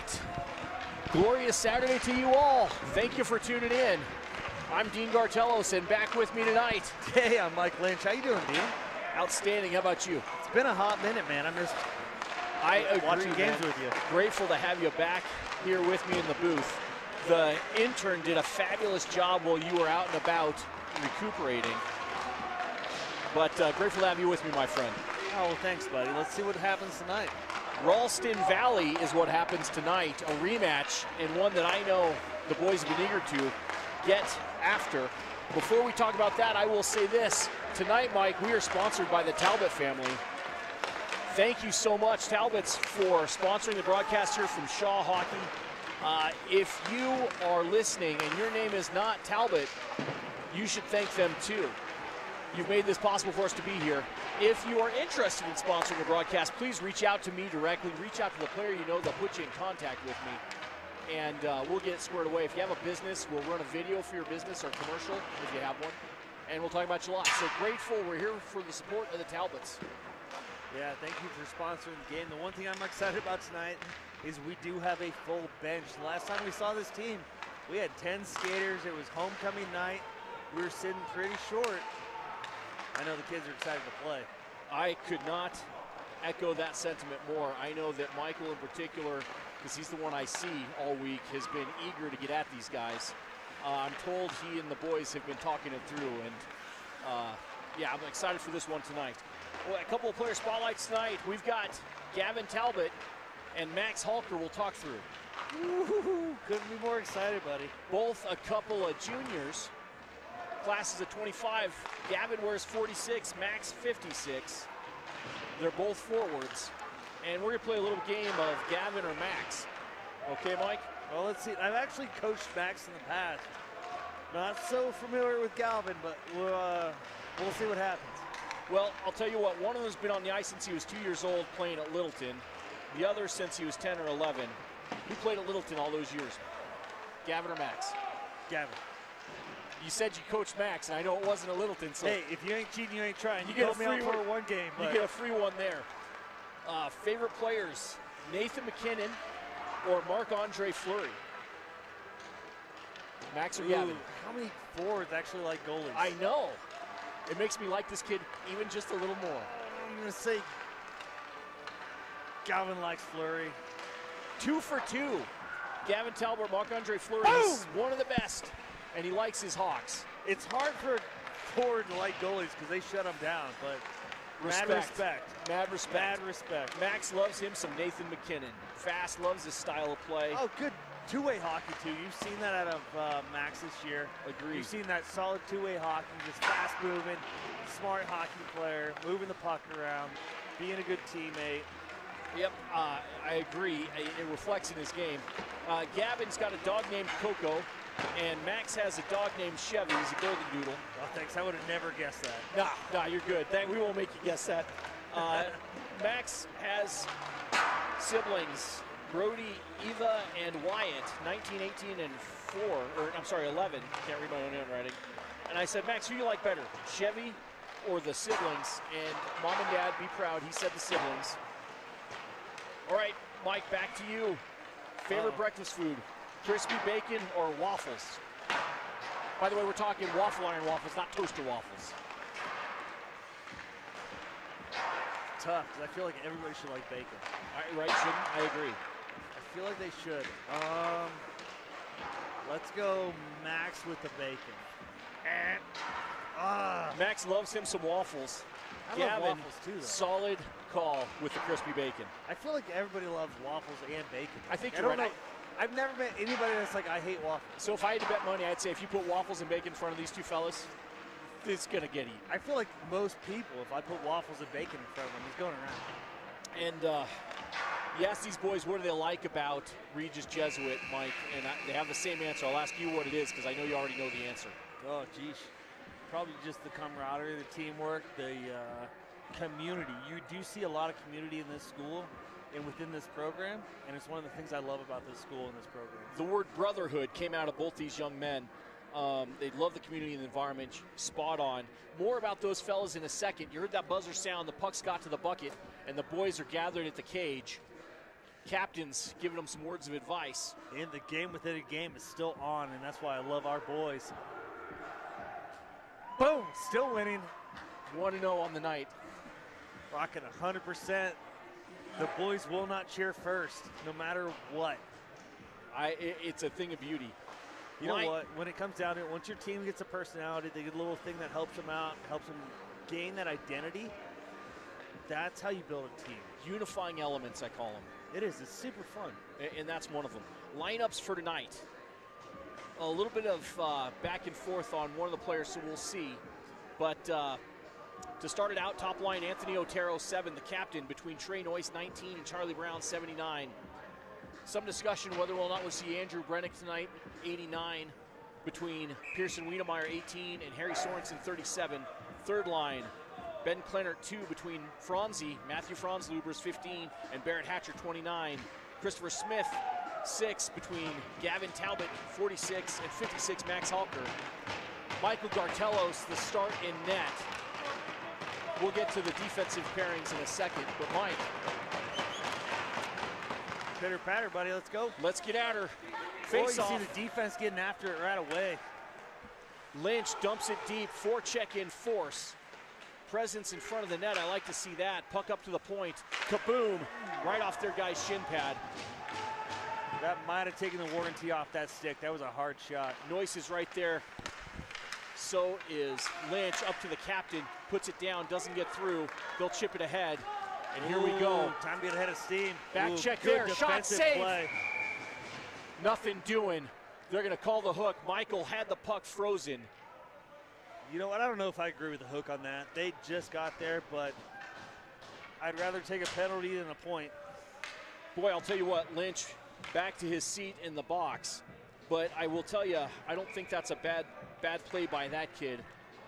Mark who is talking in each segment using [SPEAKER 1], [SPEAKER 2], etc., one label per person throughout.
[SPEAKER 1] right. Glorious Saturday to you all. Thank you for tuning in. I'm Dean Gartelos, and back with me tonight.
[SPEAKER 2] Hey, I'm Mike Lynch. How you doing, Dean?
[SPEAKER 1] Outstanding. How about you?
[SPEAKER 2] It's been a hot minute, man. I missed watching games with you.
[SPEAKER 1] Grateful to have you back here with me in the booth. The intern did a fabulous job while you were out and about recuperating. But grateful to have you with me, my friend.
[SPEAKER 2] Oh, well, thanks, buddy. Let's see what happens tonight.
[SPEAKER 1] Ralston Valley is what happens tonight, a rematch, and one that I know the boys have been eager to get after. Before we talk about that, I will say this. Tonight, Mike, we are sponsored by the Talbot family. Thank you so much, Talbots, for sponsoring the broadcast here from Shaw Hockey. If you are listening and your name is not Talbot, you should thank them too. You've made this possible for us to be here. If you are interested in sponsoring the broadcast, please reach out to me directly. Reach out to the player you know. They'll put you in contact with me, and we'll get it squared away. If you have a business, we'll run a video for your business or commercial if you have one, and we'll talk about you a lot. So grateful. We're here for the support of the Talbots.
[SPEAKER 2] Yeah, thank you for sponsoring the game. The one thing I'm excited about tonight is we do have a full bench. The last time we saw this team, we had 10 skaters. It was homecoming night. We were sitting pretty short. I know the kids are excited to play.
[SPEAKER 1] I could not echo that sentiment more. I know that Michael in particular, because he's the one I see all week, has been eager to get at these guys. I'm told he and the boys have been talking it through, and yeah, I'm excited for this one tonight. Well, a couple of player spotlights tonight. We've got Gavin Talbot and Max Halker we'll talk through.
[SPEAKER 2] Woo-hoo-hoo. Couldn't be more excited, buddy.
[SPEAKER 1] Both a couple of juniors. Classes of 25. Gavin wears 46, Max 56. They're both forwards. And we're going to play a little game of Gavin or Max. Okay, Mike?
[SPEAKER 2] Well, let's see. I've actually coached Max in the past. Not so familiar with Galvin, but we'll see what happens.
[SPEAKER 1] Well, I'll tell you what. One of them's been on the ice since he was 2 years old playing at Littleton. The other since he was 10 or 11. Who played at Littleton all those years? Gavin or Max?
[SPEAKER 2] Gavin.
[SPEAKER 1] You said you coached Max, and I know it wasn't a Littleton. So
[SPEAKER 2] hey, if you ain't cheating, you ain't trying.
[SPEAKER 1] You get a
[SPEAKER 2] free
[SPEAKER 1] free
[SPEAKER 2] one for one game.
[SPEAKER 1] You get a free one there. Favorite players: Nathan McKinnon or Marc-Andre Fleury? Max or Gavin?
[SPEAKER 2] How many forwards actually like goalies?
[SPEAKER 1] I know. It makes me like this kid even just a little more.
[SPEAKER 2] I'm going to say Gavin likes Fleury.
[SPEAKER 1] 2 for 2. Gavin Talbot, Marc-Andre Fleury is one of the best. And he likes his Hawks.
[SPEAKER 2] It's hard for a forward to like goalies because they shut them down, but
[SPEAKER 1] Mad respect.
[SPEAKER 2] Mad respect.
[SPEAKER 1] Max loves him some Nathan McKinnon. Fast, loves his style of play.
[SPEAKER 2] Oh, good two-way hockey, too. You've seen that out of Max this year.
[SPEAKER 1] Agreed.
[SPEAKER 2] You've seen that solid two-way hockey, just fast-moving, smart hockey player, moving the puck around, being a good teammate.
[SPEAKER 1] Yep, I agree. It reflects in his game. Gavin's got a dog named Coco. And Max has a dog named Chevy. He's a golden doodle.
[SPEAKER 2] Oh, thanks. I would have never guessed that.
[SPEAKER 1] Nah, you're good. We won't make you guess that. Max has siblings, Brody, Eva, and Wyatt, 19, 18, and 11. Can't read my own handwriting. And I said, Max, who do you like better, Chevy or the siblings? And Mom and Dad, be proud, he said the siblings. All right, Mike, back to you. Favorite breakfast food? Crispy bacon or waffles? By the way, we're talking waffle iron waffles, not toaster waffles.
[SPEAKER 2] Tough, because I feel like everybody should like bacon.
[SPEAKER 1] Right, shouldn't? I agree.
[SPEAKER 2] I feel like they should. Let's go Max with the bacon.
[SPEAKER 1] Max loves him some waffles.
[SPEAKER 2] I
[SPEAKER 1] Gavin,
[SPEAKER 2] love waffles too, though.
[SPEAKER 1] Solid call with the crispy bacon.
[SPEAKER 2] I feel like everybody loves waffles and bacon.
[SPEAKER 1] I think you're right.
[SPEAKER 2] I've never met anybody that's like, I hate waffles.
[SPEAKER 1] So if I had to bet money, I'd say if you put waffles and bacon in front of these two fellas, it's going to get eaten.
[SPEAKER 2] I feel like most people, if I put waffles and bacon in front of them, he's going around.
[SPEAKER 1] And you ask these boys what do they like about Regis Jesuit, Mike, and they have the same answer. I'll ask you what it is because I know you already know the answer.
[SPEAKER 2] Oh, geez. Probably just the camaraderie, the teamwork, the community. You do see a lot of community in this school and within this program, and it's one of the things I love about this school and this program.
[SPEAKER 1] The word brotherhood came out of both these young men. They love the community and the environment. Spot on. More about those fellas in a second. You heard that buzzer sound. The puck's got to the bucket, and the boys are gathered at the cage. captain's giving them some words of advice.
[SPEAKER 2] And the game within a game is still on, and that's why I love our boys. Boom, still winning.
[SPEAKER 1] 1-0 on the night.
[SPEAKER 2] Rocking 100%. The boys will not cheer first, no matter what.
[SPEAKER 1] It's a thing of beauty.
[SPEAKER 2] You know what? When it comes down to it, once your team gets a personality, they get a little thing that helps them out, helps them gain that identity. That's how you build a team.
[SPEAKER 1] Unifying elements, I call them.
[SPEAKER 2] It is. It's super fun.
[SPEAKER 1] And that's one of them. Lineups for tonight. A little bit of back and forth on one of the players, so we'll see. But to start it out, top line, Anthony Otero, 7, the captain, between Trey Noyce, 19, and Charlie Brown, 79. Some discussion whether or not we'll see Andrew Brennick tonight, 89, between Pearson Wiedemeyer, 18, and Harry Sorensen, 37. Third line, Ben Kleinert, 2, between Franzi, Matthew Franzlubers, 15, and Barrett Hatcher, 29. Christopher Smith, 6, between Gavin Talbot, 46, and 56, Max Halker. Michael Gartelos, the start in net. We'll get to the defensive pairings in a second, but Mike.
[SPEAKER 2] Pitter patter, buddy, let's go.
[SPEAKER 1] Let's get at her.
[SPEAKER 2] Face off. You see the defense getting after it right away.
[SPEAKER 1] Lynch dumps it deep, forecheck in force. Presence in front of the net, I like to see that. Puck up to the point, kaboom, right off their guy's shin pad.
[SPEAKER 2] That might have taken the warranty off that stick. That was a hard shot.
[SPEAKER 1] Noyce is right there. So is Lynch, up to the captain, puts it down, doesn't get through. They'll chip it ahead, and here we go.
[SPEAKER 2] Time to get ahead of steam.
[SPEAKER 1] Back check there, shot save. Play. Nothing doing. They're gonna call the hook. Michael had the puck frozen.
[SPEAKER 2] You know what, I don't know if I agree with the hook on that. They just got there, but I'd rather take a penalty than a point.
[SPEAKER 1] Boy, I'll tell you what, Lynch back to his seat in the box. But I will tell you, I don't think that's a bad play by that kid.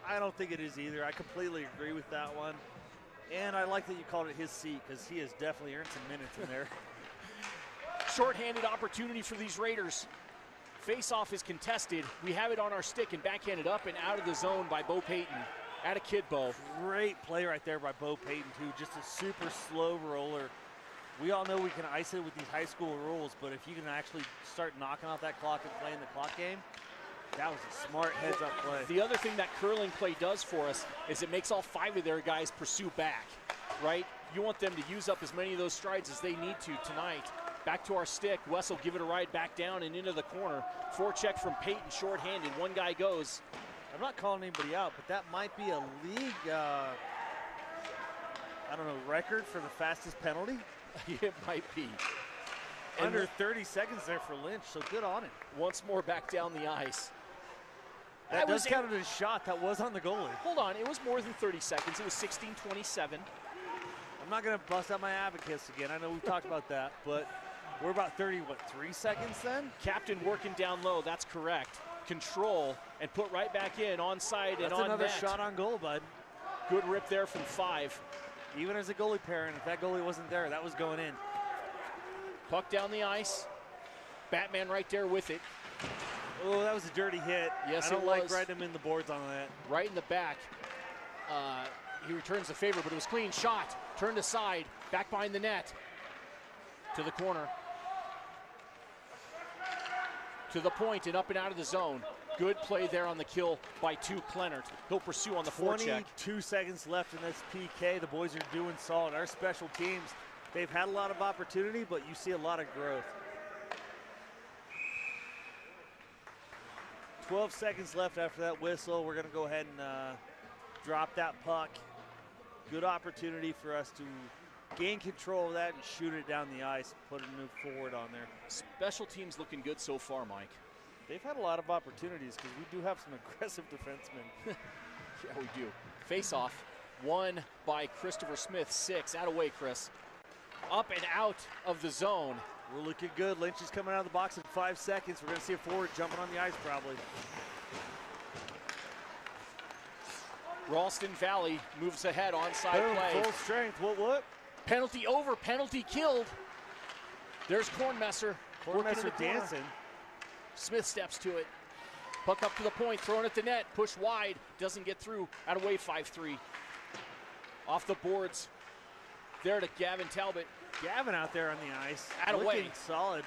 [SPEAKER 2] I don't think it is either. I completely agree with that one. And I like that you called it his seat, because he has definitely earned some minutes in there.
[SPEAKER 1] Short-handed opportunity for these Raiders. Face-off is contested. We have it on our stick and backhanded up and out of the zone by Bo Payton. At a kid, Bo.
[SPEAKER 2] Great play right there by Bo Payton, too. Just a super slow roller. We all know we can ice it with these high school rules, but if you can actually start knocking off that clock and playing the clock game, that was a smart heads-up play.
[SPEAKER 1] The other thing that curling play does for us is it makes all 5 of their guys pursue back, right? You want them to use up as many of those strides as they need to tonight. Back to our stick. Wessel give it a ride back down and into the corner. Forecheck from Payton, short-handed. One guy goes.
[SPEAKER 2] I'm not calling anybody out, but that might be a league, I don't know, record for the fastest penalty.
[SPEAKER 1] It might be.
[SPEAKER 2] Under 30 seconds there for Lynch, so good on it.
[SPEAKER 1] Once more back down the ice.
[SPEAKER 2] That does count as a shot that was on the goalie.
[SPEAKER 1] Hold on, it was more than 30 seconds. It was 16:27.
[SPEAKER 2] I'm not going to bust out my advocates again. I know we've talked about that, but we're about 3 seconds then?
[SPEAKER 1] Captain working down low, that's correct. Control and put right back in, onside and on net.
[SPEAKER 2] That's another shot on goal, bud.
[SPEAKER 1] Good rip there from 5.
[SPEAKER 2] Even as a goalie pairing, if that goalie wasn't there, that was going in.
[SPEAKER 1] Puck down the ice. Batman right there with it.
[SPEAKER 2] Oh, that was a dirty hit.
[SPEAKER 1] Yes,
[SPEAKER 2] I don't like writing him in the boards on that.
[SPEAKER 1] Right in the back. He returns the favor, but it was clean shot. Turned aside, back behind the net. To the corner. To the point and up and out of the zone. Good play there on the kill by Kleinert. He'll pursue on the forecheck.
[SPEAKER 2] 22 seconds left in this PK. The boys are doing solid. Our special teams, they've had a lot of opportunity, but you see a lot of growth. 12 seconds left after that whistle. We're going to go ahead and drop that puck. Good opportunity for us to gain control of that and shoot it down the ice, put a move forward on there.
[SPEAKER 1] Special teams looking good so far, Mike.
[SPEAKER 2] They've had a lot of opportunities because we do have some aggressive defensemen.
[SPEAKER 1] Yeah, we do. Face-off, won by Christopher Smith, 6. Out of way, Chris. Up and out of the zone.
[SPEAKER 2] We're looking good. Lynch is coming out of the box in 5 seconds. We're going to see a forward jumping on the ice probably.
[SPEAKER 1] Ralston Valley moves ahead, onside play.
[SPEAKER 2] Full strength, what?
[SPEAKER 1] Penalty over, penalty killed. There's Kornmesser.
[SPEAKER 2] Kornmesser dancing.
[SPEAKER 1] Smith steps to it. Puck up to the point, thrown at the net, push wide, doesn't get through. Out of way, 5-3. Off the boards. There to Gavin Talbot.
[SPEAKER 2] Gavin out there on the ice.
[SPEAKER 1] Out of way.
[SPEAKER 2] Looking solid.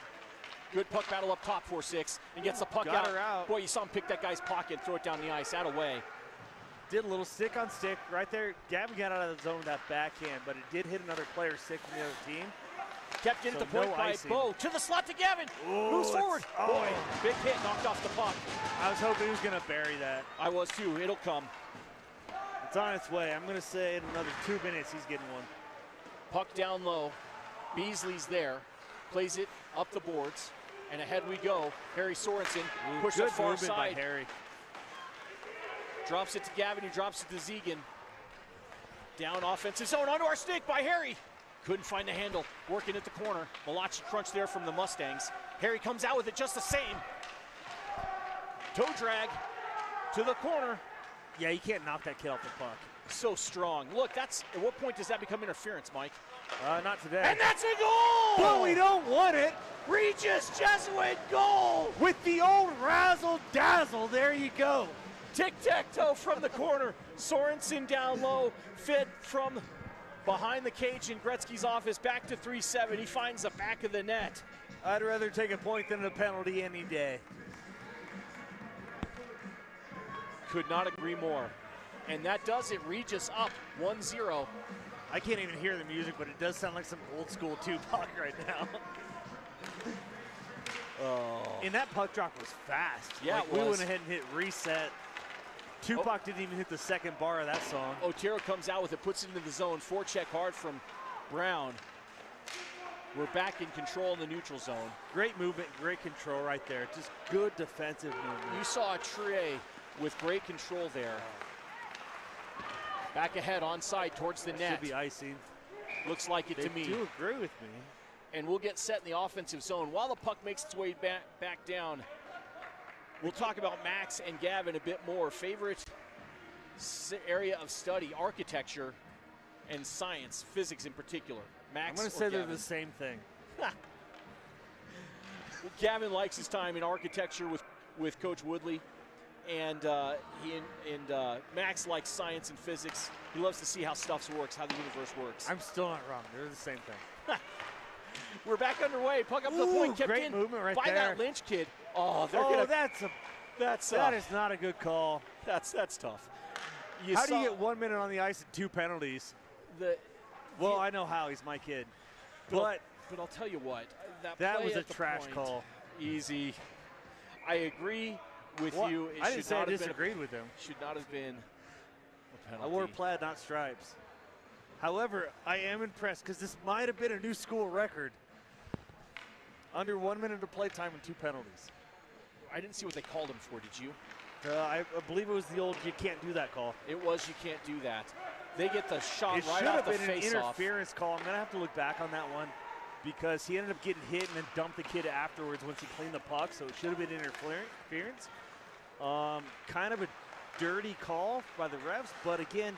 [SPEAKER 1] Good puck battle up top, 4-6, and gets the puck
[SPEAKER 2] Got her out.
[SPEAKER 1] Boy, you saw him pick that guy's pocket, throw it down the ice, out of way.
[SPEAKER 2] Did a little stick on stick right there. Gavin got out of the zone with that backhand, but it did hit another player's stick from the other team.
[SPEAKER 1] Kept in at the point by Bo. To the slot to Gavin.
[SPEAKER 2] Ooh,
[SPEAKER 1] moves forward. Boy, big hit, knocked off the puck.
[SPEAKER 2] I was hoping he was going to bury that.
[SPEAKER 1] I was too. It'll come.
[SPEAKER 2] It's on its way. I'm going to say in another 2 minutes he's getting one.
[SPEAKER 1] Puck down low. Beasley's there. Plays it up the boards. And ahead we go. Harry Sorensen pushed it far side.
[SPEAKER 2] By Harry.
[SPEAKER 1] Drops it to Gavin. He drops it to Zegan. Down offensive zone. Onto our stick by Harry. Couldn't find the handle. Working at the corner. Malachi crunch there from the Mustangs. Harry comes out with it just the same. Toe drag to the corner.
[SPEAKER 2] Yeah, you can't knock that kid off the puck.
[SPEAKER 1] So strong. Look, that's at what point does that become interference, Mike?
[SPEAKER 2] Not today.
[SPEAKER 1] And that's a goal!
[SPEAKER 2] But we don't want it.
[SPEAKER 1] Regis Jesuit goal!
[SPEAKER 2] With the old razzle-dazzle, there you go.
[SPEAKER 1] Tic-tac-toe from the corner. Sorensen down low. Fit from behind the cage in Gretzky's office. Back to 3-7. He finds the back of the net.
[SPEAKER 2] I'd rather take a point than a penalty any day.
[SPEAKER 1] Could not agree more. And that does it. Regis up 1-0.
[SPEAKER 2] I can't even hear the music, but it does sound like some old school Tupac right now. And that puck drop was fast.
[SPEAKER 1] Yeah,
[SPEAKER 2] like, we went ahead and hit reset. Tupac didn't even hit the second bar of that song.
[SPEAKER 1] Otero comes out with it, puts it into the zone. Forecheck hard from Brown. We're back in control in the neutral zone.
[SPEAKER 2] Great movement, great control right there. Just good defensive movement.
[SPEAKER 1] You saw a Trier with great control there. Back ahead, onside towards the net.
[SPEAKER 2] Should be icing.
[SPEAKER 1] Looks like it to me.
[SPEAKER 2] They do agree with me.
[SPEAKER 1] And we'll get set in the offensive zone. While the puck makes its way back down, we'll talk about Max and Gavin a bit more. Favorite area of study, architecture and science, physics in particular. Max
[SPEAKER 2] I'm going to say they're the same thing.
[SPEAKER 1] Well, Gavin likes his time in architecture with Coach Woodley. And Max likes science and physics. He loves to see how stuff works, how the universe works.
[SPEAKER 2] I'm still not wrong. They're the same thing.
[SPEAKER 1] We're back underway. Puck up the point, kept
[SPEAKER 2] great
[SPEAKER 1] in
[SPEAKER 2] movement right
[SPEAKER 1] by
[SPEAKER 2] there.
[SPEAKER 1] that Lynch kid. Oh,
[SPEAKER 2] that is not a good call.
[SPEAKER 1] That's tough.
[SPEAKER 2] How do you get 1 minute on the ice and 2 penalties? I know how. He's my kid. But
[SPEAKER 1] I'll tell you what.
[SPEAKER 2] That was a trash call.
[SPEAKER 1] Easy. I agree with you.
[SPEAKER 2] I didn't say I disagreed with him.
[SPEAKER 1] Should not have been a penalty.
[SPEAKER 2] I wore plaid, not stripes. However, I am impressed because this might have been a new school record. Under 1 minute of play time and 2 penalties.
[SPEAKER 1] I didn't see what they called him for, did you?
[SPEAKER 2] I believe it was the old "you can't do that" call.
[SPEAKER 1] It was "you can't do that." They get the shot right off the face-off.
[SPEAKER 2] It should have been an interference call. I'm going to have to look back on that one because he ended up getting hit and then dumped the kid afterwards once he cleaned the puck, so it should have been interference. Kind of a dirty call by the refs, but again,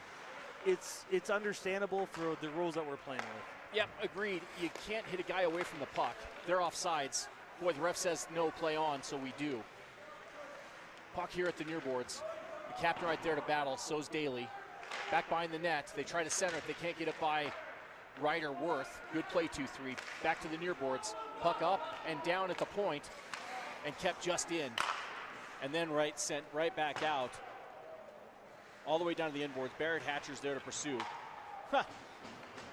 [SPEAKER 2] it's understandable for the rules that we're playing with.
[SPEAKER 1] Yep, agreed. You can't hit a guy away from the puck. They're offsides. Boy, the ref says no, play on, so we do. Puck here at the near boards. The captain right there to battle, so's Daly. Back behind the net. They try to center it. They can't get it by Wright or Worth. Good play, 2-3. Back to the near boards. Puck up and down at the point and kept just in. And then Wright sent right back out. All the way down to the inboards. Barrett Hatcher's there to pursue. Huh.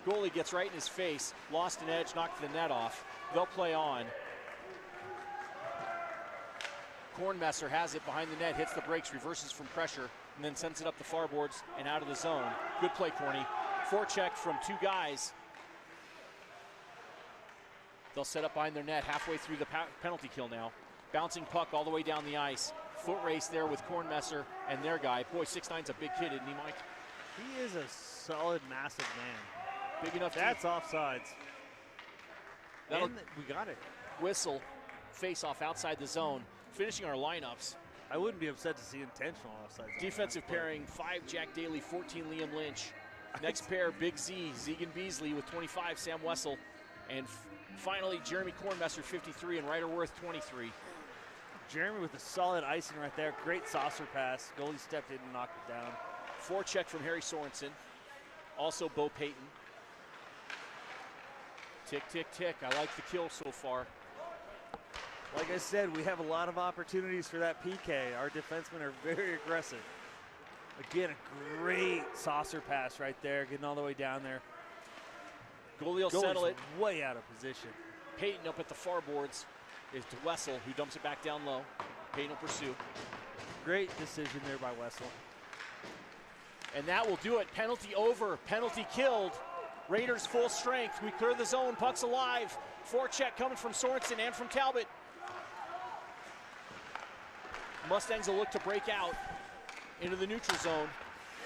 [SPEAKER 1] Goalie gets right in his face. Lost an edge, knocked the net off. They'll play on. Kornmesser has it behind the net, hits the brakes, reverses from pressure, and then sends it up the far boards and out of the zone. Good play, Corny. Forecheck from 2 guys. They'll set up behind their net halfway through the penalty kill now. Bouncing puck all the way down the ice. Foot race there with Kornmesser and their guy. Boy, 6'9's a big kid, isn't he, Mike?
[SPEAKER 2] He is a solid, massive man.
[SPEAKER 1] Big enough.
[SPEAKER 2] That's offsides. And we got it.
[SPEAKER 1] Whistle, face off outside the zone. Finishing our lineups.
[SPEAKER 2] I wouldn't be upset to see intentional offsides.
[SPEAKER 1] Defensive pairing, 5 Jack Daly, 14 Liam Lynch. Next pair, Big Z, Zegan Beasley with 25, Sam Wessel. And finally, Jeremy Kornmesser, 53, and Ryder Worth, 23.
[SPEAKER 2] Jeremy with a solid icing right there. Great saucer pass. Goalie stepped in and knocked it down.
[SPEAKER 1] Forecheck from Harry Sorensen. Also Bo Payton. Tick, tick, tick. I like the kill so far.
[SPEAKER 2] Like I said, we have a lot of opportunities for that PK. Our defensemen are very aggressive. Again, a great saucer pass right there, getting all the way down there.
[SPEAKER 1] Goalie will settle it.
[SPEAKER 2] Way out of position.
[SPEAKER 1] Peyton up at the far boards is to Wessel, who dumps it back down low. Peyton will pursue.
[SPEAKER 2] Great decision there by Wessel.
[SPEAKER 1] And that will do it. Penalty over, penalty killed. Raiders full strength. We clear the zone, puck's alive. Forecheck coming from Sorensen and from Talbot. Mustangs will look to break out into the neutral zone.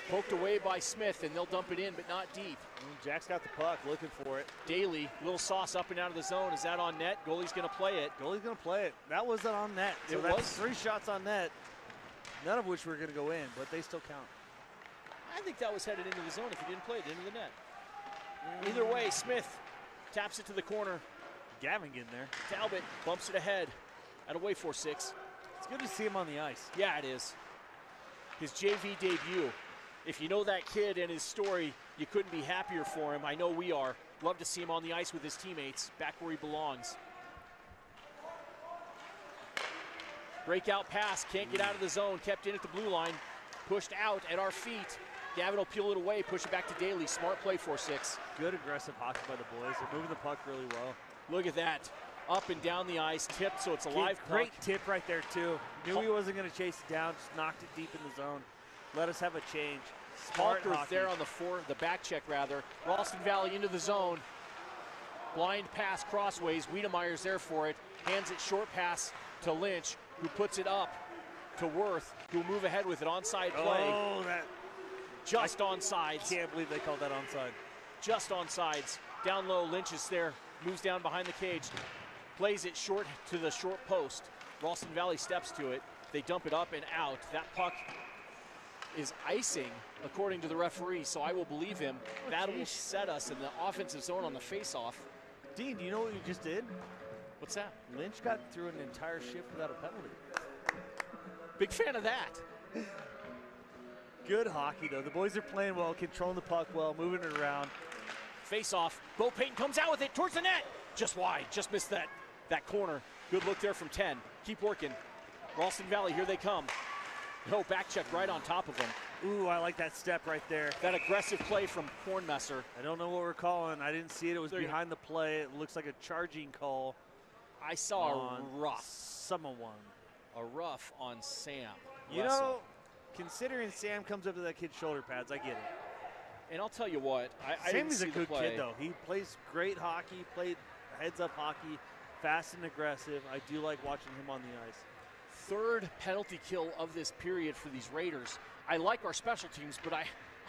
[SPEAKER 1] Poked away by Smith, and they'll dump it in, but not deep.
[SPEAKER 2] Jack's got the puck, looking for it.
[SPEAKER 1] Daly, little sauce up and out of the zone. Is that on net? Goalie's going to play it.
[SPEAKER 2] Goalie's going to play it. That wasn't on net. So
[SPEAKER 1] it
[SPEAKER 2] that's
[SPEAKER 1] was
[SPEAKER 2] 3 shots on net, none of which were going to go in, but they still count.
[SPEAKER 1] I think that was headed into the zone if he didn't play it into the net. Either way, Smith taps it to the corner.
[SPEAKER 2] Gavin getting there.
[SPEAKER 1] Talbot bumps it ahead at a way 4-6.
[SPEAKER 2] It's good to see him on the ice.
[SPEAKER 1] Yeah, it is. His JV debut. If you know that kid and his story, you couldn't be happier for him. I know we are. Love to see him on the ice with his teammates, back where he belongs. Breakout pass, can't get out of the zone, kept in at the blue line, pushed out at our feet. Gavin will peel it away, push it back to Daly. Smart play 4-6.
[SPEAKER 2] Good aggressive hockey by the boys. They're moving the puck really well.
[SPEAKER 1] Look at that. Up and down the ice, tipped, so it's a live puck.
[SPEAKER 2] Great tip right there, too. Knew he wasn't going to chase it down, just knocked it deep in the zone. Let us have a change. Smart
[SPEAKER 1] Halker's
[SPEAKER 2] hockey.
[SPEAKER 1] there on the back check rather. Ralston Valley into the zone. Blind pass crossways. Wiedemeyer's there for it. Hands it short pass to Lynch, who puts it up to Worth, who will move ahead with it. Onside play.
[SPEAKER 2] Oh, that.
[SPEAKER 1] Just onside.
[SPEAKER 2] Can't believe they called that onside.
[SPEAKER 1] Just onsides. Down low, Lynch is there. Moves down behind the cage. Plays it short to the short post. Ralston Valley steps to it. They dump it up and out. That puck is icing, according to the referee, so I will believe him. That will set us in the offensive zone on the face-off.
[SPEAKER 2] Dean, do you know what you just did?
[SPEAKER 1] What's that?
[SPEAKER 2] Lynch got through an entire shift without a penalty.
[SPEAKER 1] Big fan of that.
[SPEAKER 2] Good hockey, though. The boys are playing well, controlling the puck well, moving it around.
[SPEAKER 1] Face-off. Bo Payton comes out with it towards the net. Just wide. Just missed that corner. Good look there from 10. Keep working. Ralston Valley, here they come. No, back check right on top of them.
[SPEAKER 2] Ooh, I like that step right there.
[SPEAKER 1] That aggressive play from Kornmesser.
[SPEAKER 2] I don't know what we're calling. I didn't see it. It was behind the play. It looks like a charging call.
[SPEAKER 1] I saw a rough.
[SPEAKER 2] Someone.
[SPEAKER 1] A rough on Sam.
[SPEAKER 2] You know, considering Sam comes up to that kid's shoulder pads, I get it.
[SPEAKER 1] And I'll tell you what, I
[SPEAKER 2] Sam is a good
[SPEAKER 1] play.
[SPEAKER 2] kid, though. He plays great hockey, played heads-up hockey, fast and aggressive. I do like watching him on the ice.
[SPEAKER 1] Third penalty kill of this period for these Raiders. I like our special teams, but I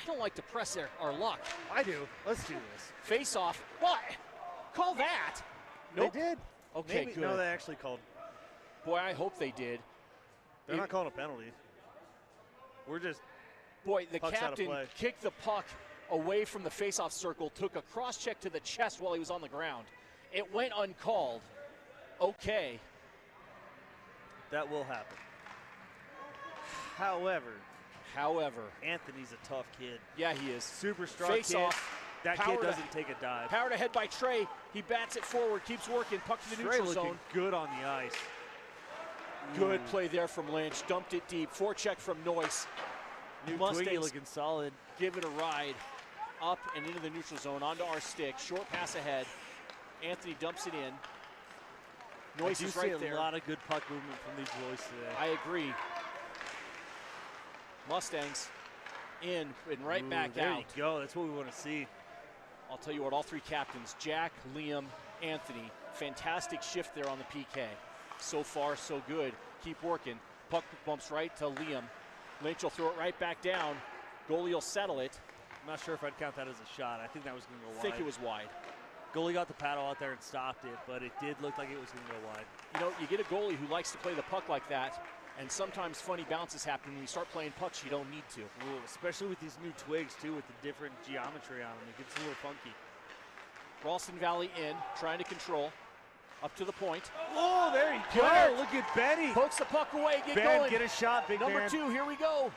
[SPEAKER 1] don't like to press our luck.
[SPEAKER 2] I do. Let's do this.
[SPEAKER 1] Face off. What? Call that. Nope.
[SPEAKER 2] They did.
[SPEAKER 1] Okay,
[SPEAKER 2] maybe,
[SPEAKER 1] good.
[SPEAKER 2] No, they actually called.
[SPEAKER 1] Boy, I hope they did.
[SPEAKER 2] They're not calling a penalty. We're just.
[SPEAKER 1] Boy, the captain kicked the puck away from the face-off circle, took a cross-check to the chest while he was on the ground. It went uncalled. Okay.
[SPEAKER 2] That will happen. However, Anthony's a tough kid.
[SPEAKER 1] Yeah, he is.
[SPEAKER 2] Super strong
[SPEAKER 1] Face
[SPEAKER 2] kid.
[SPEAKER 1] off.
[SPEAKER 2] That kid doesn't take a dive.
[SPEAKER 1] Powered ahead by Trey. He bats it forward, keeps working, puck to the neutral zone.
[SPEAKER 2] Good on the ice.
[SPEAKER 1] Good play there from Lynch. Dumped it deep. Forecheck from Noyce.
[SPEAKER 2] Twiggy looking solid.
[SPEAKER 1] Give it a ride. Up and into the neutral zone, onto our stick. Short pass ahead. Anthony dumps it in. Noyce is right there.
[SPEAKER 2] A lot of good puck movement from these boys today.
[SPEAKER 1] I agree. Mustangs in and right back out.
[SPEAKER 2] There you go. That's what we want to see.
[SPEAKER 1] I'll tell you what, all 3 captains, Jack, Liam, Anthony, fantastic shift there on the PK. So far, so good. Keep working. Puck bumps right to Liam. Lynch will throw it right back down. Goalie will settle it.
[SPEAKER 2] I'm not sure if I'd count that as a shot. I think that was going to go wide.
[SPEAKER 1] I think it was wide.
[SPEAKER 2] Goalie got the paddle out there and stopped it, but it did look like it was going to go wide.
[SPEAKER 1] You know, you get a goalie who likes to play the puck like that, and sometimes funny bounces happen when you start playing pucks you don't need to.
[SPEAKER 2] Ooh, especially with these new twigs, too, with the different geometry on them. It gets a little funky.
[SPEAKER 1] Ralston Valley in, trying to control. Up to the point.
[SPEAKER 2] Oh, there you go. Look at Benny.
[SPEAKER 1] Pokes the puck away, get
[SPEAKER 2] Ben,
[SPEAKER 1] going.
[SPEAKER 2] Get a shot, big
[SPEAKER 1] Number
[SPEAKER 2] man.
[SPEAKER 1] 2, here we go.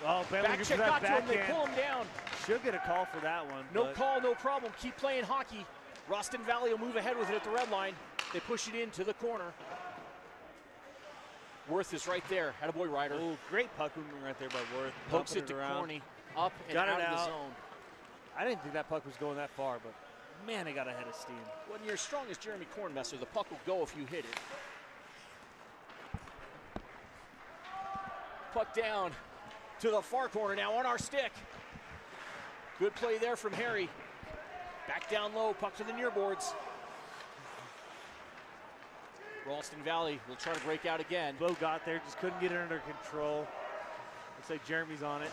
[SPEAKER 2] Oh, Ben,
[SPEAKER 1] back check got to him, they pull him down.
[SPEAKER 2] Should get a call for that one.
[SPEAKER 1] No call, no problem. Keep playing hockey. Ralston Valley will move ahead with it at the red line. They push it into the corner. Worth is right there. Attaboy, Ryder.
[SPEAKER 2] Oh, great puck movement right there by Worth.
[SPEAKER 1] Pokes it to Corney. Up and
[SPEAKER 2] got
[SPEAKER 1] out
[SPEAKER 2] it
[SPEAKER 1] of the
[SPEAKER 2] out.
[SPEAKER 1] zone.
[SPEAKER 2] I didn't think that puck was going that far, but man, it got ahead of steam.
[SPEAKER 1] When you're as strong as Jeremy Kornmesser, the puck will go if you hit it. Puck down to the far corner now on our stick. Good play there from Harry. Back down low, puck to the near boards. Ralston Valley will try to break out again.
[SPEAKER 2] Bo got there, just couldn't get it under control. Looks like Jeremy's on it.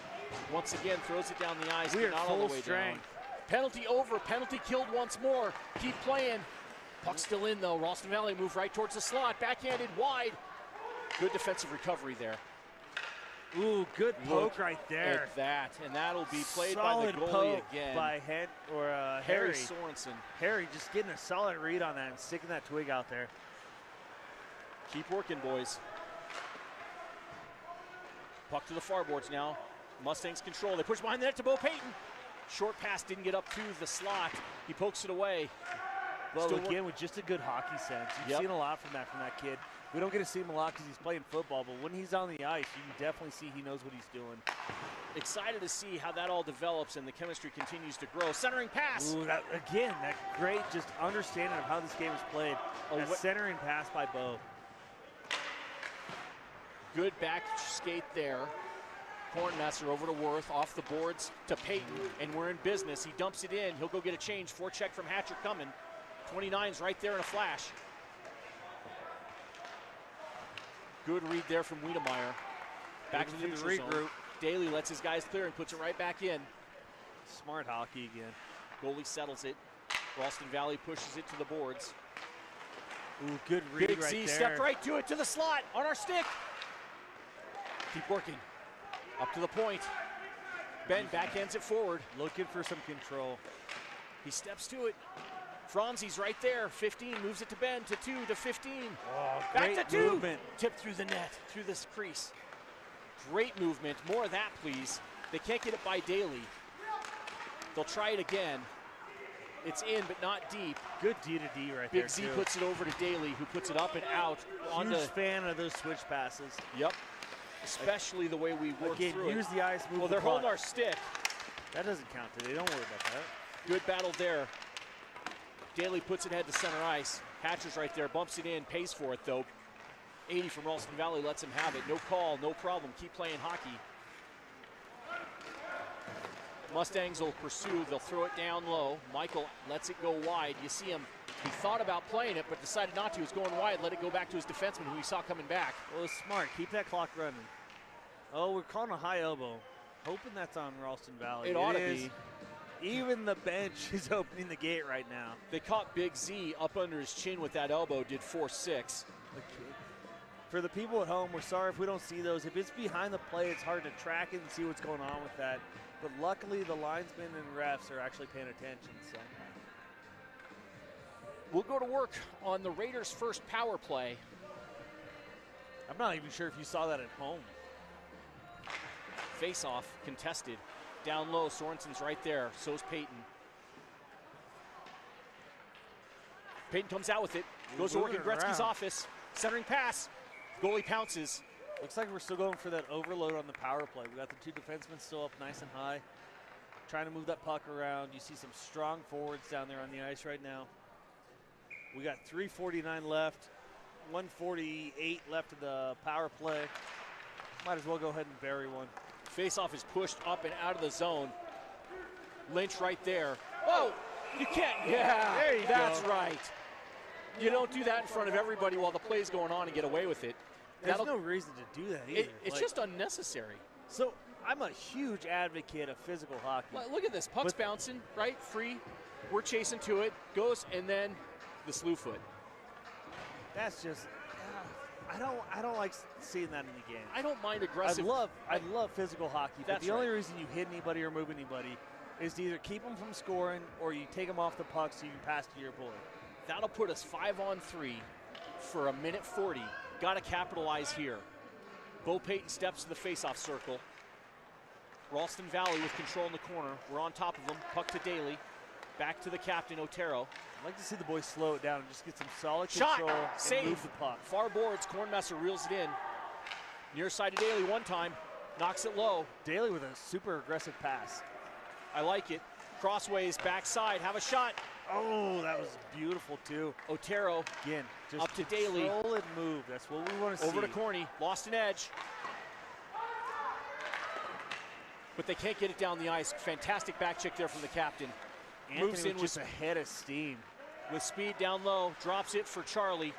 [SPEAKER 1] Once again, throws it down the ice,
[SPEAKER 2] We
[SPEAKER 1] but
[SPEAKER 2] are
[SPEAKER 1] not all
[SPEAKER 2] full
[SPEAKER 1] the way
[SPEAKER 2] strength.
[SPEAKER 1] down. Penalty over, penalty killed once more. Keep playing. Puck still in though. Ralston Valley move right towards the slot. Backhanded wide. Good defensive recovery there.
[SPEAKER 2] Ooh, good poke right
[SPEAKER 1] Look
[SPEAKER 2] there.
[SPEAKER 1] at that, and that'll be played
[SPEAKER 2] Solid
[SPEAKER 1] by the goalie
[SPEAKER 2] poke
[SPEAKER 1] again.
[SPEAKER 2] by
[SPEAKER 1] Harry Sorensen.
[SPEAKER 2] Harry just getting a solid read on that and sticking that twig out there.
[SPEAKER 1] Keep working, boys. Puck to the far boards now. Mustangs control. They push behind the net to Bo Payton. Short pass didn't get up to the slot. He pokes it away.
[SPEAKER 2] Well, again, with just a good hockey sense. You've seen a lot from that kid. We don't get to see him a lot because he's playing football, but when he's on the ice, you can definitely see he knows what he's doing.
[SPEAKER 1] Excited to see how that all develops and the chemistry continues to grow. Centering pass.
[SPEAKER 2] Ooh, that great just understanding of how this game is played. That centering pass by Bo.
[SPEAKER 1] Good back skate there. Kornmesser over to Worth, off the boards to Payton, and we're in business. He dumps it in. He'll go get a change. Forecheck from Hatcher coming. 29's right there in a flash. Good read there from Wiedemeyer. Back to the neutral zone. Daly lets his guys clear and puts it right back in.
[SPEAKER 2] Smart hockey again.
[SPEAKER 1] Goalie settles it. Ralston Valley pushes it to the boards.
[SPEAKER 2] Ooh, good read
[SPEAKER 1] Big
[SPEAKER 2] right
[SPEAKER 1] Z
[SPEAKER 2] there.
[SPEAKER 1] stepped right to it, to the slot, on our stick. Keep working. Up to the point. Ben backhands it forward.
[SPEAKER 2] Looking for some control.
[SPEAKER 1] He steps to it. Franzi's right there. 15 moves it to Ben, to 2, to 15.
[SPEAKER 2] Oh,
[SPEAKER 1] back to 2.
[SPEAKER 2] Movement.
[SPEAKER 1] Tipped through the net, through this crease. Great movement. More of that, please. They can't get it by Daly. They'll try it again. It's in, but not deep.
[SPEAKER 2] Good D to D right there.
[SPEAKER 1] Big Z puts it over to Daly, who puts it up and out.
[SPEAKER 2] Huge fan of those switch passes.
[SPEAKER 1] Yep. Especially the way we work through it.
[SPEAKER 2] Use the ice, move
[SPEAKER 1] well,
[SPEAKER 2] the
[SPEAKER 1] they're holding our stick.
[SPEAKER 2] That doesn't count today. Don't worry about that.
[SPEAKER 1] Good battle there. Daly puts it head to center ice. Hatcher's right there, bumps it in, pays for it though. 80 from Ralston Valley lets him have it. No call, no problem. Keep playing hockey. Mustangs will pursue. They'll throw it down low. Michael lets it go wide. You see him. He thought about playing it, but decided not to. He's going wide. Let it go back to his defenseman, who he saw coming back.
[SPEAKER 2] Well, it's smart. Keep that clock running. Oh, we're calling a high elbow. Hoping that's on Ralston Valley.
[SPEAKER 1] It ought to be.
[SPEAKER 2] Even the bench is opening the gate right now.
[SPEAKER 1] They caught Big Z up under his chin with that elbow, did 4-6.
[SPEAKER 2] For the people at home, we're sorry if we don't see those. If it's behind the play, it's hard to track it and see what's going on with that. But luckily, the linesmen and refs are actually paying attention. So
[SPEAKER 1] we'll go to work on the Raiders' first power play.
[SPEAKER 2] I'm not even sure if you saw that at home.
[SPEAKER 1] Face-off, contested. Down low, Sorensen's right there. So's Payton. Payton comes out with it. Goes to work in Gretzky's office. Centering pass. Goalie pounces.
[SPEAKER 2] Looks like we're still going for that overload on the power play. We got the two defensemen still up nice and high. Trying to move that puck around. You see some strong forwards down there on the ice right now. We got 3:49 left. 1:48 left of the power play. Might as well go ahead and bury one.
[SPEAKER 1] Face-off is pushed up and out of the zone. Lynch right there. Oh, you can't. Yeah,
[SPEAKER 2] there you
[SPEAKER 1] that's
[SPEAKER 2] go.
[SPEAKER 1] right. You don't do that in front of everybody while the play's going on and get away with it.
[SPEAKER 2] There's no reason to do that either.
[SPEAKER 1] It's just unnecessary.
[SPEAKER 2] So I'm a huge advocate of physical hockey.
[SPEAKER 1] Look at this. Puck's bouncing, right? Free. We're chasing to it. Goes, and then the slew foot.
[SPEAKER 2] That's just, I don't like seeing that in the game.
[SPEAKER 1] I don't mind aggressive.
[SPEAKER 2] I love physical hockey, but the only reason you hit anybody or move anybody is to either keep them from scoring or you take them off the puck so you can pass to your boy.
[SPEAKER 1] That'll put us 5-on-3 for 1:40. Got to capitalize here. Bo Payton steps to the face-off circle. Ralston Valley with control in the corner. We're on top of him. Puck to Daly. Back to the captain, Otero.
[SPEAKER 2] I'd like to see the boys slow it down and just get some solid
[SPEAKER 1] Shot,
[SPEAKER 2] control and
[SPEAKER 1] save.
[SPEAKER 2] move the puck.
[SPEAKER 1] Far boards, Kornmesser reels it in. Near side to Daly one time, knocks it low.
[SPEAKER 2] Daly with a super aggressive pass.
[SPEAKER 1] I like it. Crossways, backside, have a shot.
[SPEAKER 2] Oh, that was beautiful too.
[SPEAKER 1] Otero
[SPEAKER 2] Again, just
[SPEAKER 1] up to Daly.
[SPEAKER 2] Control and move, that's what we want to see.
[SPEAKER 1] Over to Corny, lost an edge. But they can't get it down the ice. Fantastic back check there from the captain.
[SPEAKER 2] Anthony
[SPEAKER 1] Moves in
[SPEAKER 2] with just a head of steam.
[SPEAKER 1] With speed down low, drops it for Charlie.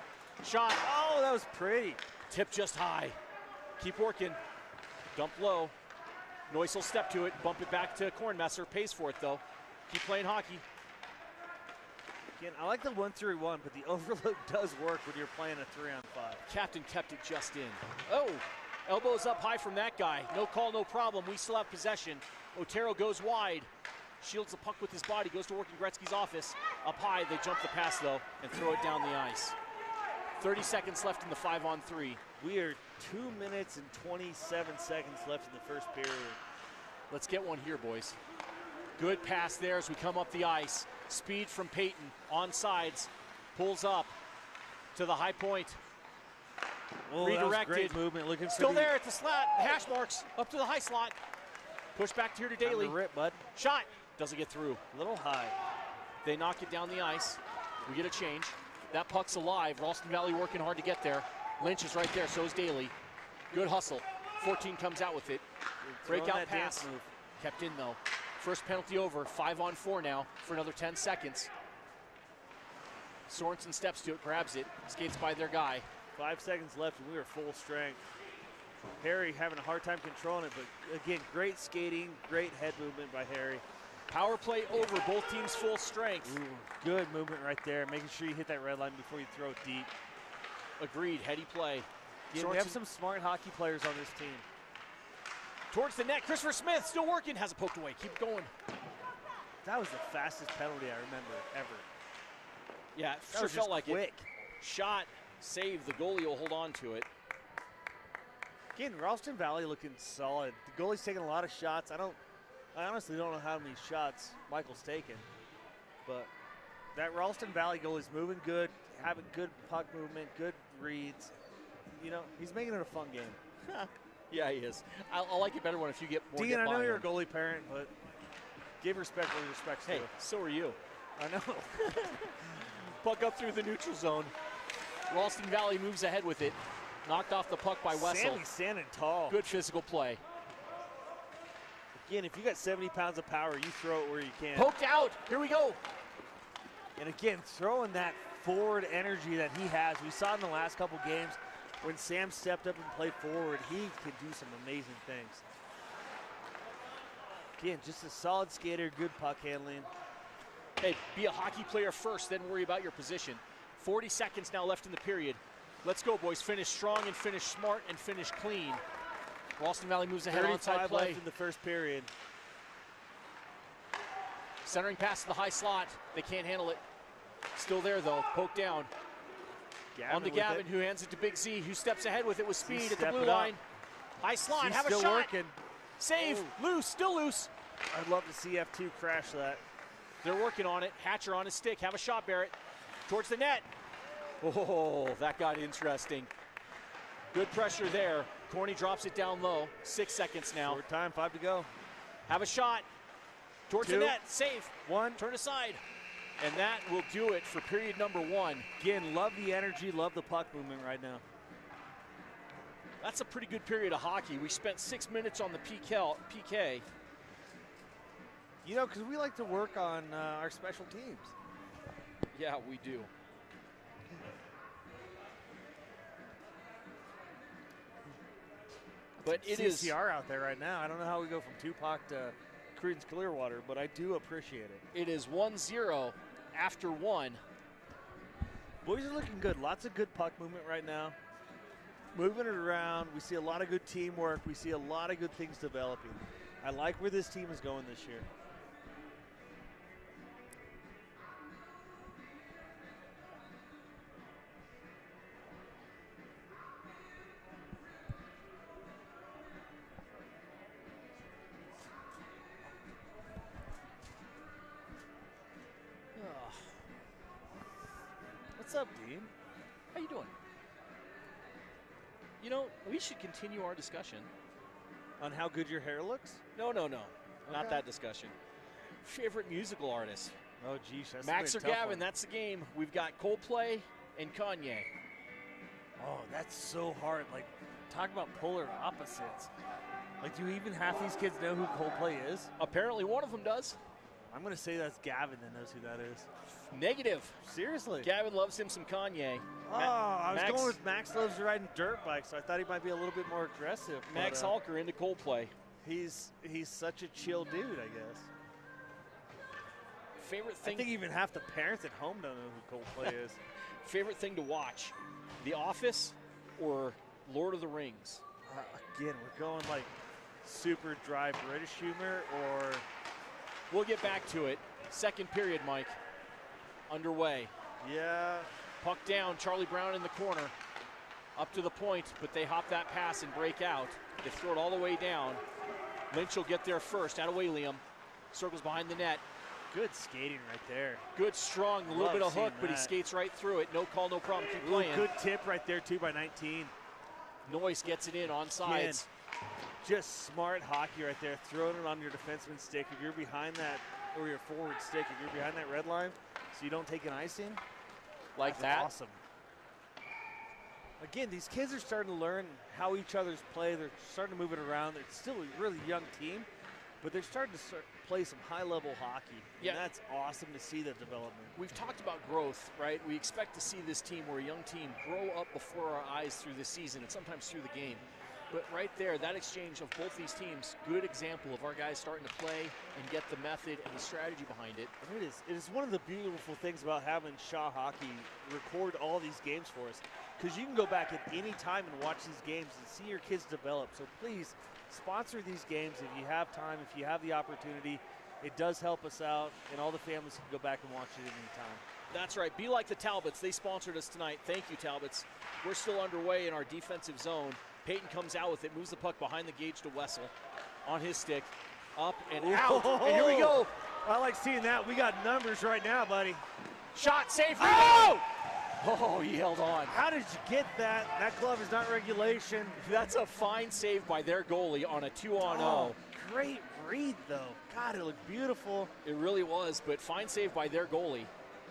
[SPEAKER 1] Shot,
[SPEAKER 2] Oh, that was pretty.
[SPEAKER 1] tip just high. Keep working, dump low. Noyce will step to it, bump it back to Kornmesser, pays for it though. Keep playing hockey.
[SPEAKER 2] Again, I like the 1-3-1, but the overload does work when you're playing a 3-on-5.
[SPEAKER 1] Captain kept it just in. Oh, elbows up high from that guy. No call, no problem, we still have possession. Otero goes wide. Shields the puck with his body, goes to work in Gretzky's office. Up high, they jump the pass though and throw it down the ice. 30 seconds left in the 5-on-3.
[SPEAKER 2] We are 2 minutes and 27 seconds left in the first period.
[SPEAKER 1] Let's get one here, boys. Good pass there as we come up the ice. Speed from Peyton, on sides, pulls up to the high point.
[SPEAKER 2] Oh,
[SPEAKER 1] Redirected.
[SPEAKER 2] that was great movement. Looking for
[SPEAKER 1] Still there at the slot, hash marks, up to the high slot. Push back here to Daly.
[SPEAKER 2] Rip, bud.
[SPEAKER 1] Shot, doesn't get through.
[SPEAKER 2] A little high.
[SPEAKER 1] They knock it down the ice. We get a change. That puck's alive. Ralston Valley working hard to get there. Lynch is right there, so is Daly. Good hustle. 14 comes out with it. Breakout pass.
[SPEAKER 2] Move.
[SPEAKER 1] Kept in though. First penalty over, 5-on-4 now for another 10 seconds. Sorensen steps to it, grabs it, skates by their guy.
[SPEAKER 2] 5 seconds left and we are full strength. Harry having a hard time controlling it, but again, great skating, great head movement by Harry.
[SPEAKER 1] Power play over, both teams full strength.
[SPEAKER 2] Ooh, good movement right there, making sure you hit that red line before you throw it deep.
[SPEAKER 1] Agreed, heady play.
[SPEAKER 2] Yeah, we have some smart hockey players on this team.
[SPEAKER 1] Towards the net, Christopher Smith still working, has it poked away, keep going.
[SPEAKER 2] That was the fastest penalty I remember ever.
[SPEAKER 1] Yeah, it
[SPEAKER 2] That
[SPEAKER 1] sure
[SPEAKER 2] was
[SPEAKER 1] felt
[SPEAKER 2] just
[SPEAKER 1] like
[SPEAKER 2] quick.
[SPEAKER 1] it. Shot, save, the goalie will hold on to it.
[SPEAKER 2] Again, Ralston Valley looking solid. The goalie's taking a lot of shots. I honestly don't know how many shots Michael's taken, but that Ralston Valley goalie's moving good, having good puck movement, good reads. You know, he's making it a fun game.
[SPEAKER 1] Yeah, he is. I like it better when if you get more.
[SPEAKER 2] Dean, I know you're a goalie parent, but give respect where respect's due.
[SPEAKER 1] Hey, so are you.
[SPEAKER 2] I know.
[SPEAKER 1] Puck up through the neutral zone. Ralston Valley moves ahead with it. Knocked off the puck by Wessel.
[SPEAKER 2] Sammy's standing tall.
[SPEAKER 1] Good physical play.
[SPEAKER 2] Again, if you got 70 pounds of power, you throw it where you can.
[SPEAKER 1] Poked out. Here we go.
[SPEAKER 2] And again, throwing that forward energy that he has. We saw in the last couple games when Sam stepped up and played forward, he could do some amazing things. Again, just a solid skater, good puck handling.
[SPEAKER 1] Hey, be a hockey player first, then worry about your position. 40 seconds now left in the period. Let's go, boys. Finish strong and finish smart and finish clean. Ralston Valley moves ahead onside play.
[SPEAKER 2] Left in the first period.
[SPEAKER 1] Centering pass to the high slot. They can't handle it. Still there, though. Poked down. On to Gavin, who hands it to Big Z, who steps ahead with it with speed at the blue line. High slot, have a shot.
[SPEAKER 2] Working.
[SPEAKER 1] Save, loose, still loose.
[SPEAKER 2] I'd love to see F2 crash that.
[SPEAKER 1] They're working on it. Hatcher on his stick. Have a shot, Barrett. Towards the net. Oh, that got interesting. Good pressure there. Corny drops it down low. 6 seconds now.
[SPEAKER 2] Short time, 5 to go.
[SPEAKER 1] Have a shot. Towards the net. Save.
[SPEAKER 2] 1.
[SPEAKER 1] Turn aside. And that will do it for period number 1.
[SPEAKER 2] Again, love the energy, love the puck movement right now.
[SPEAKER 1] That's a pretty good period of hockey. We spent 6 minutes on the PK.
[SPEAKER 2] You know, because we like to work on our special teams.
[SPEAKER 1] Yeah, we do. But it is
[SPEAKER 2] CCR out there right now. I don't know how we go from Tupac to Creedence Clearwater, but I do appreciate it.
[SPEAKER 1] It is 1-0 after 1.
[SPEAKER 2] Boys are looking good. Lots of good puck movement right now. Moving it around. We see a lot of good teamwork. We see a lot of good things developing. I like where this team is going this year. What's up, Dean?
[SPEAKER 1] How you doing? You know, we should continue our discussion.
[SPEAKER 2] On how good your hair looks?
[SPEAKER 1] No. Not
[SPEAKER 2] Okay.
[SPEAKER 1] that discussion. Favorite musical artist?
[SPEAKER 2] Oh, geez. That's
[SPEAKER 1] Max or
[SPEAKER 2] gonna be a tough
[SPEAKER 1] Gavin,
[SPEAKER 2] one.
[SPEAKER 1] that's the game. We've got Coldplay and Kanye.
[SPEAKER 2] Oh, that's so hard. Like, talk about polar opposites. Like, do even half these kids know who Coldplay is?
[SPEAKER 1] Apparently one of them does.
[SPEAKER 2] I'm going to say that's Gavin that knows who that is.
[SPEAKER 1] Negative.
[SPEAKER 2] Seriously?
[SPEAKER 1] Gavin loves him some Kanye.
[SPEAKER 2] Oh, I was
[SPEAKER 1] Max-
[SPEAKER 2] going with Max loves riding dirt bikes, so I thought he might be a little bit more aggressive.
[SPEAKER 1] Max
[SPEAKER 2] but,
[SPEAKER 1] Halker into Coldplay.
[SPEAKER 2] He's such a chill dude, I guess.
[SPEAKER 1] Favorite
[SPEAKER 2] I
[SPEAKER 1] thing?
[SPEAKER 2] think even half the parents at home don't know who Coldplay is.
[SPEAKER 1] Favorite thing to watch? The Office or Lord of the Rings?
[SPEAKER 2] Again, we're going like super dry British humor or...
[SPEAKER 1] We'll get back to it. Second period, Mike. Underway.
[SPEAKER 2] Yeah.
[SPEAKER 1] Puck down, Charlie Brown in the corner. Up to the point, but they hop that pass and break out. They throw it all the way down. Lynch will get there first. Out of way, Liam. Circles behind the net.
[SPEAKER 2] Good skating right there.
[SPEAKER 1] Good, strong, a little
[SPEAKER 2] Love
[SPEAKER 1] bit of
[SPEAKER 2] seeing
[SPEAKER 1] hook, but he
[SPEAKER 2] that.
[SPEAKER 1] skates right through it. No call, no problem. Keep
[SPEAKER 2] Ooh,
[SPEAKER 1] playing.
[SPEAKER 2] good tip right there, too, by 19.
[SPEAKER 1] Noyce gets it in on sides.
[SPEAKER 2] Just smart hockey right there, throwing it on your defenseman's stick. If you're behind that, or your forward stick, if you're behind that red line, so you don't take an icing,
[SPEAKER 1] Like
[SPEAKER 2] that's
[SPEAKER 1] that.
[SPEAKER 2] awesome. Again, these kids are starting to learn how each other's play. They're starting to move it around. They're still a really young team, but they're starting to play some high-level hockey. And
[SPEAKER 1] Yeah.
[SPEAKER 2] that's awesome to see the development.
[SPEAKER 1] We've talked about growth, right? We expect to see this team, we're a young team, grow up before our eyes through this season and sometimes through the game. But right there, that exchange of both these teams, good example of our guys starting to play and get the method and the strategy behind it.
[SPEAKER 2] And it is one of the beautiful things about having Shaw Hockey record all these games for us, because you can go back at any time and watch these games and see your kids develop. So please sponsor these games if you have time, if you have the opportunity. It does help us out, and all the families can go back and watch it at any time.
[SPEAKER 1] That's right. Be like the Talbots. They sponsored us tonight. Thank you, Talbots. We're still underway in our defensive zone. Peyton comes out with it, moves the puck behind the gauge to Wessel on his stick. Up and out. And here we go.
[SPEAKER 2] I like seeing that. We got numbers right now, buddy.
[SPEAKER 1] Shot, safe.
[SPEAKER 2] Oh!
[SPEAKER 1] Oh, he held on.
[SPEAKER 2] How did you get that? That glove is not regulation.
[SPEAKER 1] That's a fine save by their goalie on a 2-on-0.
[SPEAKER 2] Oh, great read, though. God, it looked beautiful.
[SPEAKER 1] It really was, but fine save by their goalie.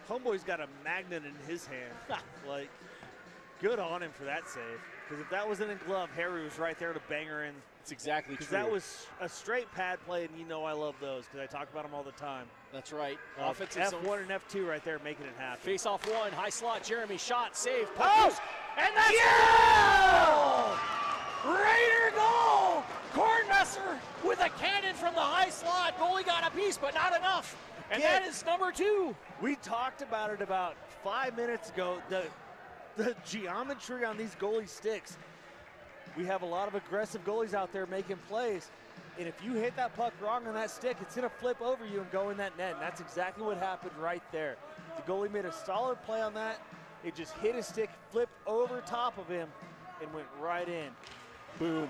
[SPEAKER 2] Homeboy's got a magnet in his hand. Like, good on him for that save. Because if that wasn't in glove, Harry was right there to bang her in.
[SPEAKER 1] It's exactly true.
[SPEAKER 2] Because that was a straight pad play, and you know I love those because I talk about them all the time.
[SPEAKER 1] That's right.
[SPEAKER 2] Offensive F1 and F2 right there making it happen.
[SPEAKER 1] Face off one, high slot, Jeremy, shot, save, puck
[SPEAKER 2] Oh!
[SPEAKER 1] loose, and that's Raider goal! Kornmesser with a cannon from the high slot. Goalie got a piece, but not enough. And that is number 2.
[SPEAKER 2] We talked about it about 5 minutes ago. The geometry on these goalie sticks. We have a lot of aggressive goalies out there making plays. And if you hit that puck wrong on that stick, it's going to flip over you and go in that net. And that's exactly what happened right there. The goalie made a solid play on that. It just hit his stick, flipped over top of him, and went right in.
[SPEAKER 1] Boom.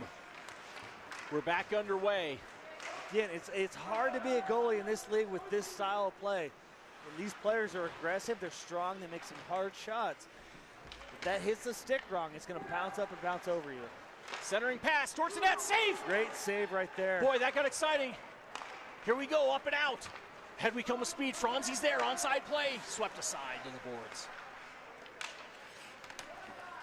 [SPEAKER 1] We're back underway.
[SPEAKER 2] Again, it's hard to be a goalie in this league with this style of play. When these players are aggressive, they're strong, they make some hard shots. If that hits the stick wrong, it's going to bounce up and bounce over you.
[SPEAKER 1] Centering pass towards the net, save!
[SPEAKER 2] Great save right there.
[SPEAKER 1] Boy, that got exciting. Here we go, up and out. Head we come with speed. Franzi's there, onside play. Swept aside to the boards.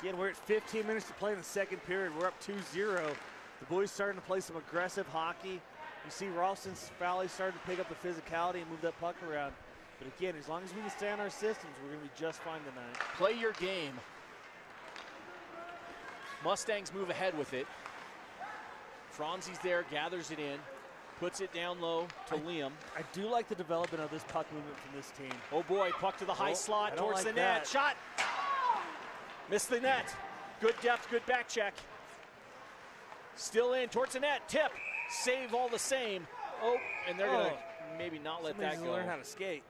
[SPEAKER 2] Again, we're at 15 minutes to play in the second period. We're up 2-0. The boys starting to play some aggressive hockey. You see Ralston's Valley starting to pick up the physicality and move that puck around. But again, as long as we can stay on our systems, we're going to be just fine tonight.
[SPEAKER 1] Play your game. Mustangs move ahead with it. Franzi's there, gathers it in, puts it down low to Liam.
[SPEAKER 2] I do like the development of this puck movement from this team.
[SPEAKER 1] Oh boy, puck to the high slot towards the net. Shot. Missed the net. Good depth, good back check. Still in towards the net. Tip. Save all the same. Oh, and they're going to maybe not let that go.
[SPEAKER 2] Learn how to skate.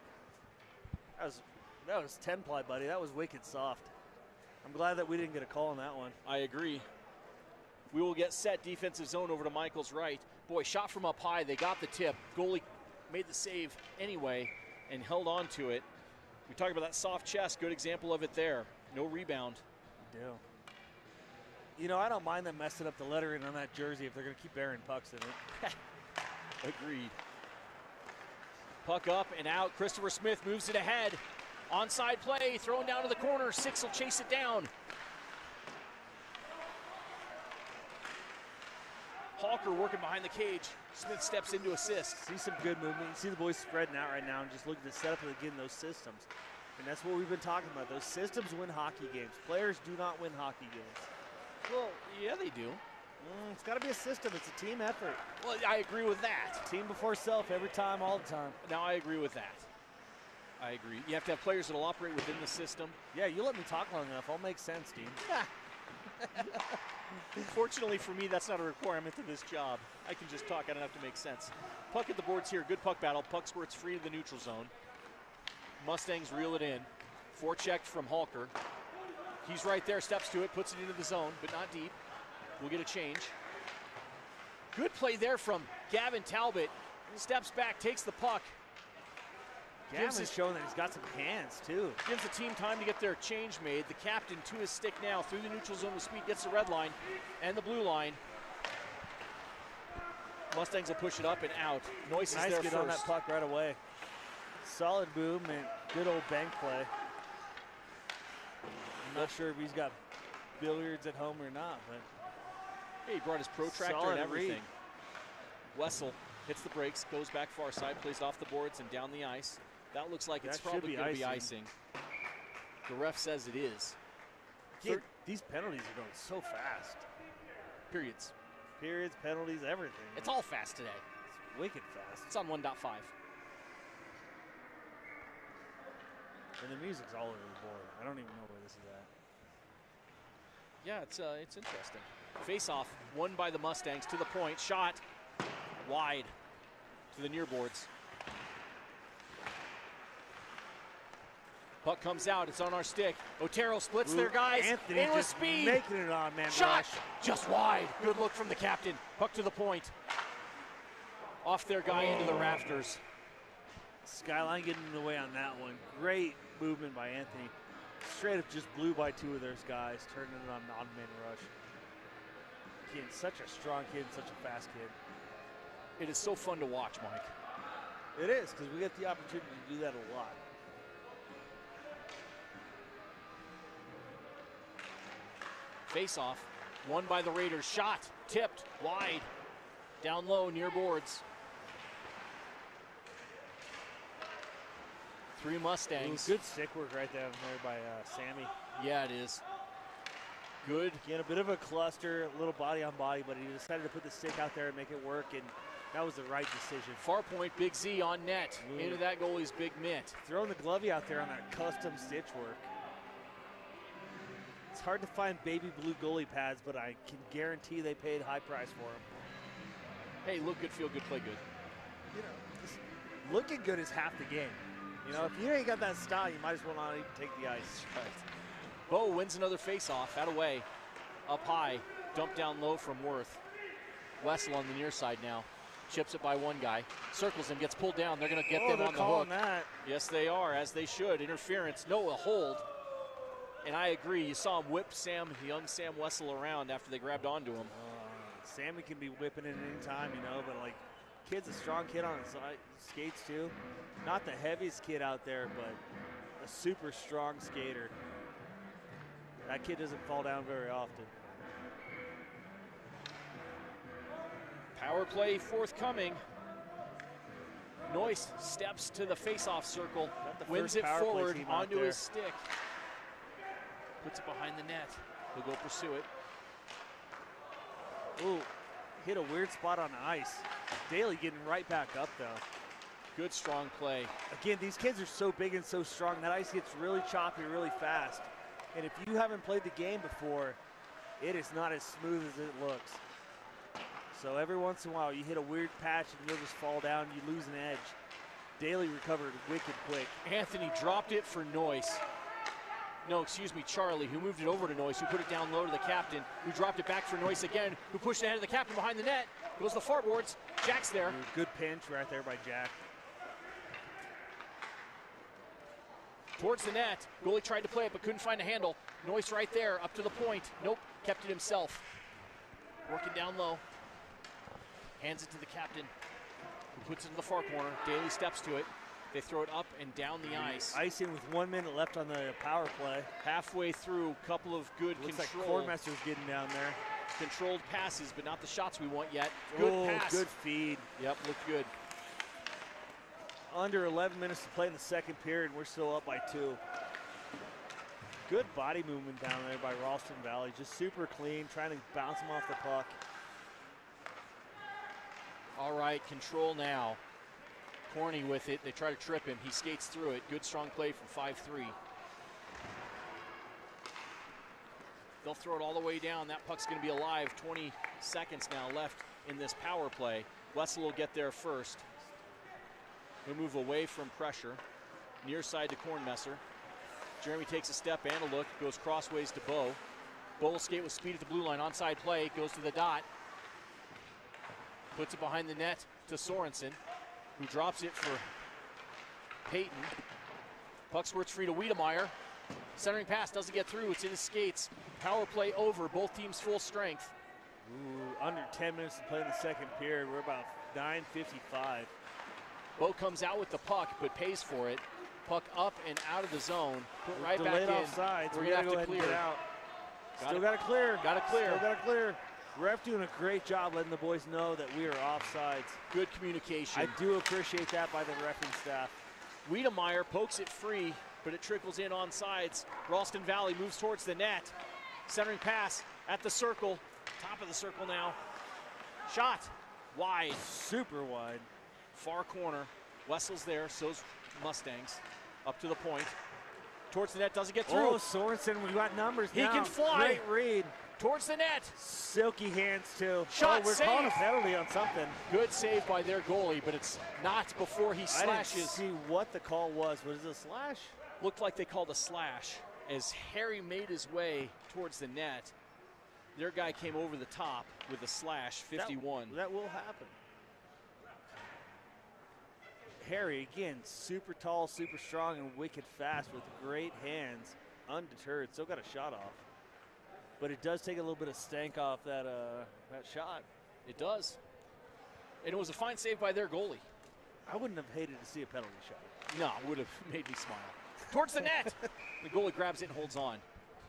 [SPEAKER 2] That was 10-ply, buddy. That was wicked soft. I'm glad that we didn't get a call on that one.
[SPEAKER 1] I agree. We will get set defensive zone over to Michael's right. Boy, shot from up high. They got the tip. Goalie made the save anyway and held on to it. We talked about that soft chest. Good example of it there. No rebound.
[SPEAKER 2] Do. You know, I don't mind them messing up the lettering on that jersey if they're going to keep burying pucks in it.
[SPEAKER 1] Agreed. Puck up and out. Christopher Smith moves it ahead. Onside play, thrown down to the corner. Six will chase it down. Halker working behind the cage. Smith steps in to assist.
[SPEAKER 2] See some good movement. You see the boys spreading out right now and just look at the setup of getting those systems. And that's what we've been talking about. Those systems win hockey games. Players do not win hockey games.
[SPEAKER 1] Well, yeah, they do.
[SPEAKER 2] It's got to be a system. It's a team effort.
[SPEAKER 1] Well, I agree with that.
[SPEAKER 2] Team before self every time, all the time.
[SPEAKER 1] Now, I agree with that. I agree. You have to have players that will operate within the system.
[SPEAKER 2] Yeah, you let me talk long enough. I'll make sense, Dean.
[SPEAKER 1] Fortunately for me, that's not a requirement of this job. I can just talk. I don't have to make sense. Puck at the boards here. Good puck battle. Puck squirts free to the neutral zone. Mustangs reel it in. Forechecked from Halker. He's right there, steps to it, puts it into the zone, but not deep. We'll get a change. Good play there from Gavin Talbot. Steps back, takes the puck.
[SPEAKER 2] Gavin's showing that he's got some hands, too.
[SPEAKER 1] Gives the team time to get their change made. The captain to his stick now, through the neutral zone with speed, gets the red line and the blue line. Mustangs will push it up and out. Noyce is there
[SPEAKER 2] Nice
[SPEAKER 1] first.
[SPEAKER 2] get on that puck right away. Solid movement, good old bank play. I'm not sure if he's got billiards at home or not, but
[SPEAKER 1] hey, he brought his protractor
[SPEAKER 2] solid
[SPEAKER 1] and everything.
[SPEAKER 2] read.
[SPEAKER 1] Wessel hits the brakes, goes back far side, plays it off the boards and down the ice. That looks like it's probably going to be icing. The ref says it is.
[SPEAKER 2] These penalties are going so fast.
[SPEAKER 1] Periods.
[SPEAKER 2] Periods, penalties, everything.
[SPEAKER 1] It's all fast today.
[SPEAKER 2] It's wicked fast.
[SPEAKER 1] It's on 1.5.
[SPEAKER 2] And the music's all over the board. I don't even know where this is at.
[SPEAKER 1] Yeah, it's interesting. Face-off, won by the Mustangs to the point. Shot wide to the near boards. Puck comes out. It's on our stick. Otero splits their guys.
[SPEAKER 2] Anthony
[SPEAKER 1] in with
[SPEAKER 2] just
[SPEAKER 1] speed.
[SPEAKER 2] making it on man
[SPEAKER 1] Shot
[SPEAKER 2] rush.
[SPEAKER 1] just wide. Good look from the captain. Puck to the point. Off their guy into the rafters.
[SPEAKER 2] Skyline getting in the way on that one. Great movement by Anthony. Straight up just blew by two of those guys, turning it on man rush. Again, such a strong kid, such a fast kid.
[SPEAKER 1] It is so fun to watch, Mike.
[SPEAKER 2] It is, because we get the opportunity to do that a lot.
[SPEAKER 1] Face-off, won by the Raiders. Shot, tipped, wide, down low, near boards. Three Mustangs.
[SPEAKER 2] Ooh, good stick work right there by Sammy.
[SPEAKER 1] Yeah, it is. Good.
[SPEAKER 2] Again, a bit of a cluster, a little body on body, but he decided to put the stick out there and make it work, and that was the right decision.
[SPEAKER 1] Far point, Big Z on net.
[SPEAKER 2] Ooh.
[SPEAKER 1] Into that goalie's big mitt.
[SPEAKER 2] Throwing the glovey out there on that custom stitch work. It's hard to find baby blue goalie pads, but I can guarantee they paid high price for them.
[SPEAKER 1] Hey, look good, feel good, play good.
[SPEAKER 2] You know, just looking good is half the game. You know, if you ain't got that style, you might as well not even take the ice.
[SPEAKER 1] Right. Bo wins another face-off, out away, up high, dumped down low from Worth. Wessel on the near side now, chips it by one guy, circles him, gets pulled down. They're going to get them on the hook.
[SPEAKER 2] That.
[SPEAKER 1] Yes, they are, as they should. Interference, no, a hold. And I agree. You saw him whip young Sam Wessel around after they grabbed onto him.
[SPEAKER 2] Sammy can be whipping it any time, you know, but like, kid's a strong kid on his skates too. Not the heaviest kid out there, but a super strong skater. That kid doesn't fall down very often.
[SPEAKER 1] Power play forthcoming. Noyce steps to the face-off circle, wins it forward onto his stick. Puts it behind the net. He'll go pursue it.
[SPEAKER 2] Ooh, hit a weird spot on the ice. Daly getting right back up though.
[SPEAKER 1] Good strong play.
[SPEAKER 2] Again, these kids are so big and so strong. That ice gets really choppy really fast. And if you haven't played the game before, it is not as smooth as it looks. So every once in a while, you hit a weird patch and you'll just fall down, you lose an edge. Daly recovered wicked quick.
[SPEAKER 1] Anthony dropped it for Noyce. No, excuse me, Charlie, who moved it over to Noyce, who put it down low to the captain, who dropped it back for Noyce again, who pushed it ahead of the captain behind the net. Goes the far boards. Jack's there.
[SPEAKER 2] Good pinch right there by Jack.
[SPEAKER 1] towards the net. Goalie tried to play it but couldn't find a handle. Noyce right there, up to the point. Nope, kept it himself. Working down low. Hands it to the captain, who puts it in the far corner. Daly steps to it. They throw it up and down the ice.
[SPEAKER 2] Icing with 1 minute left on the power play.
[SPEAKER 1] Halfway through, couple of good
[SPEAKER 2] Looks like
[SPEAKER 1] control.
[SPEAKER 2] Cornmester's getting down there.
[SPEAKER 1] Controlled passes, but not the shots we want yet. Good pass.
[SPEAKER 2] Good feed.
[SPEAKER 1] Yep, looked good.
[SPEAKER 2] Under 11 minutes to play in the second period. We're still up by 2. Good body movement down there by Ralston Valley. Just super clean, trying to bounce him off the puck.
[SPEAKER 1] All right, control now. Corny with it. They try to trip him. He skates through it. Good strong play from 5-3. They'll throw it all the way down. That puck's going to be alive. 20 seconds now left in this power play. Wessel will get there first. We move away from pressure. Near side to Kornmesser. Jeremy takes a step and a look. Goes crossways to Bo. Bo will skate with speed at the blue line. Onside play. Goes to the dot. Puts it behind the net to Sorensen, who drops it for Peyton. Puck squirts free to Wiedemeyer. Centering pass doesn't get through. It's in his skates. Power play over. Both teams full strength.
[SPEAKER 2] Ooh, under 10 minutes to play in the second period. We're about 9:55.
[SPEAKER 1] Bo comes out with the puck, but pays for it. Puck up and out of the zone. Put right back
[SPEAKER 2] Delayed
[SPEAKER 1] in.
[SPEAKER 2] offsides.
[SPEAKER 1] We're going to have to clear
[SPEAKER 2] it out.
[SPEAKER 1] Got
[SPEAKER 2] Still
[SPEAKER 1] it.
[SPEAKER 2] got to clear.
[SPEAKER 1] Got to clear.
[SPEAKER 2] Still got to clear. Ref doing a great job letting the boys know that we are offsides.
[SPEAKER 1] Good communication.
[SPEAKER 2] I do appreciate that by the reffing staff.
[SPEAKER 1] Wiedemeyer pokes it free, but it trickles in on sides. Ralston Valley moves towards the net. Centering pass at the circle. Top of the circle now. Shot. Wide.
[SPEAKER 2] Super wide.
[SPEAKER 1] Far corner. Wessel's there, so's Mustangs. Up to the point. Towards the net, doesn't get through.
[SPEAKER 2] Oh, Sorensen, we got numbers
[SPEAKER 1] He
[SPEAKER 2] now.
[SPEAKER 1] can fly.
[SPEAKER 2] Great read.
[SPEAKER 1] Towards the net.
[SPEAKER 2] Silky hands, too.
[SPEAKER 1] Shot
[SPEAKER 2] we're
[SPEAKER 1] save.
[SPEAKER 2] calling a penalty on something.
[SPEAKER 1] Good save by their goalie, but it's not before he
[SPEAKER 2] I
[SPEAKER 1] slashes.
[SPEAKER 2] didn't see what the call was. Was it a slash?
[SPEAKER 1] Looked like they called a slash as Harry made his way towards the net. Their guy came over the top with a slash, 51.
[SPEAKER 2] That will happen. Harry, again, super tall, super strong, and wicked fast with great hands. Undeterred, still got a shot off. But it does take a little bit of stank off that shot.
[SPEAKER 1] It does. And it was a fine save by their goalie.
[SPEAKER 2] I wouldn't have hated to see a penalty shot.
[SPEAKER 1] No, it would have made me smile. Towards the net. The goalie grabs it and holds on.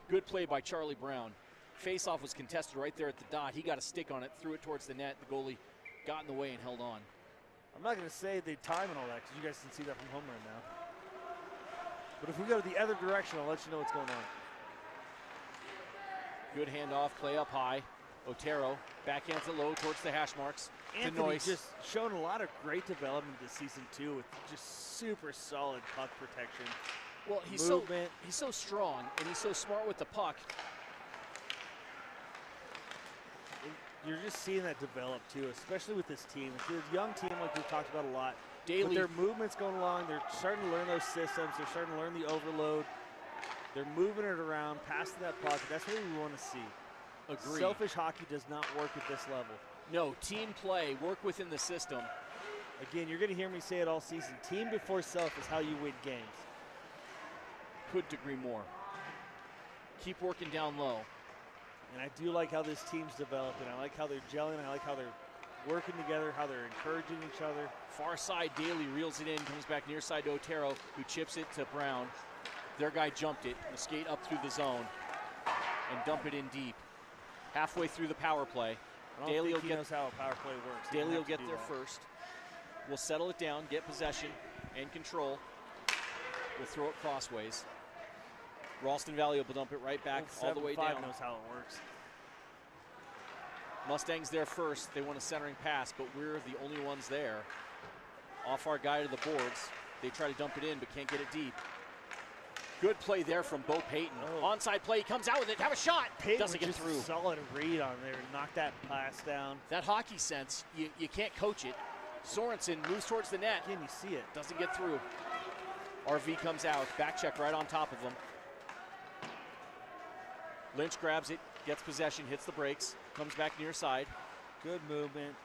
[SPEAKER 1] Good play by Charlie Brown. Face-off was contested right there at the dot. He got a stick on it, threw it towards the net. The goalie got in the way and held on.
[SPEAKER 2] I'm not going to say the time and all that because you guys can see that from home right now. But if we go the other direction, I'll let you know what's going on.
[SPEAKER 1] Good handoff, play up high. Otero backhands it low towards the hash marks.
[SPEAKER 2] Anthony's just shown a lot of great development this season too, with just super solid puck protection.
[SPEAKER 1] Well, he's so strong and he's so smart with the puck.
[SPEAKER 2] You're just seeing that develop too, especially with this team. It's a young team like we've talked about a lot.
[SPEAKER 1] Daily.
[SPEAKER 2] But their movement's going along. They're starting to learn those systems. They're starting to learn the overload. They're moving it around, passing that puck. That's what we want to see.
[SPEAKER 1] Agreed.
[SPEAKER 2] Selfish hockey does not work at this level.
[SPEAKER 1] No, team play, work within the system.
[SPEAKER 2] Again, you're going to hear me say it all season. Team before self is how you win games.
[SPEAKER 1] Couldn't agree more. Keep working down low.
[SPEAKER 2] And I do like how this team's developing. I like how they're gelling. I like how they're working together, how they're encouraging each other.
[SPEAKER 1] Far side, Daly reels it in, comes back near side to Otero, who chips it to Brown. Their guy jumped it, will skate up through the zone and dump it in deep. Halfway through the power play.
[SPEAKER 2] Daly knows how a power play works.
[SPEAKER 1] Daly will get there first. We'll settle it down, get possession and control. We'll throw it crossways. Ralston Valley will dump it right back all the way down.
[SPEAKER 2] Knows how it works.
[SPEAKER 1] Mustangs there first. They want a centering pass, but we're the only ones there. Off our guy to the boards. They try to dump it in, but can't get it deep. Good play there from Bo Payton. Oh. Onside play, he comes out with it, have a shot.
[SPEAKER 2] Payton
[SPEAKER 1] doesn't get
[SPEAKER 2] just
[SPEAKER 1] through.
[SPEAKER 2] A solid read on there, knock that pass down.
[SPEAKER 1] That hockey sense, you can't coach it. Sorensen moves towards the net.
[SPEAKER 2] Again, you see it.
[SPEAKER 1] Doesn't get through. RV comes out, back check right on top of him. Lynch grabs it, gets possession, hits the brakes, comes back near side.
[SPEAKER 2] Good movement.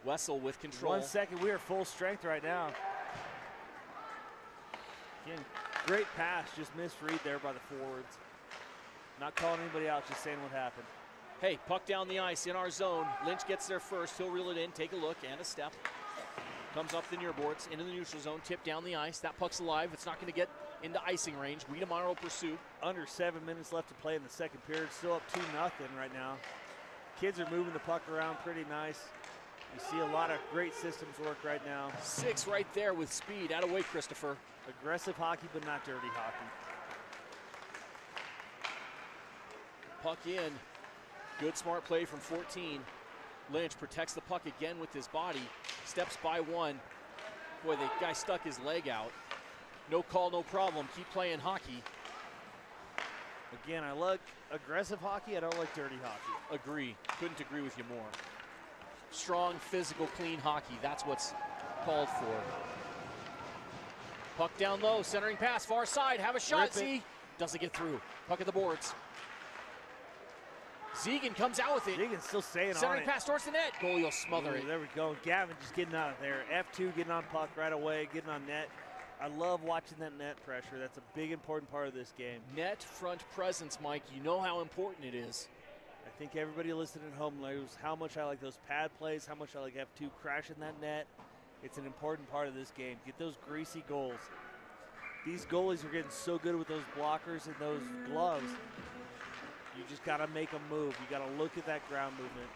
[SPEAKER 1] Wessel with control.
[SPEAKER 2] 1 second, we are full strength right now. Again, great pass, just misread there by the forwards. Not calling anybody out, just saying what happened.
[SPEAKER 1] Hey, puck down the ice in our zone. Lynch gets there first. He'll reel it in, take a look, and a step. Comes up the near boards, into the neutral zone, tip down the ice. That puck's alive. It's not going to get into icing range. Wiedemeyer pursuit.
[SPEAKER 2] Under 7 minutes left to play in the second period. Still up 2-0 right now. Kids are moving the puck around pretty nice. You see a lot of great systems work right now.
[SPEAKER 1] 6 right there with speed. Out of way, Christopher.
[SPEAKER 2] Aggressive hockey, but not dirty hockey.
[SPEAKER 1] Puck in. Good smart play from 14. Lynch protects the puck again with his body. Steps by one. Boy, the guy stuck his leg out. No call, no problem. Keep playing hockey.
[SPEAKER 2] Again, I like aggressive hockey. I don't like dirty hockey.
[SPEAKER 1] Agree. Couldn't agree with you more. Strong, physical, clean hockey. That's what's called for. Puck down low. Centering pass. Far side. Have a shot. See? Doesn't get through. Puck at the boards. Zegan comes out with it.
[SPEAKER 2] Zegan's still staying on it.
[SPEAKER 1] Centering pass towards the net. Goalie will smother it.
[SPEAKER 2] There we go. Gavin just getting out of there. F2 getting on puck right away, getting on net. I love watching that net pressure. That's a big, important part of this game.
[SPEAKER 1] Net front presence, Mike. You know how important it is.
[SPEAKER 2] I think everybody listening at home knows how much I like those pad plays, how much I like F2 crashing that net. It's an important part of this game. Get those greasy goals. These goalies are getting so good with those blockers and those gloves. You just got to make them move. You got to look at that ground movement.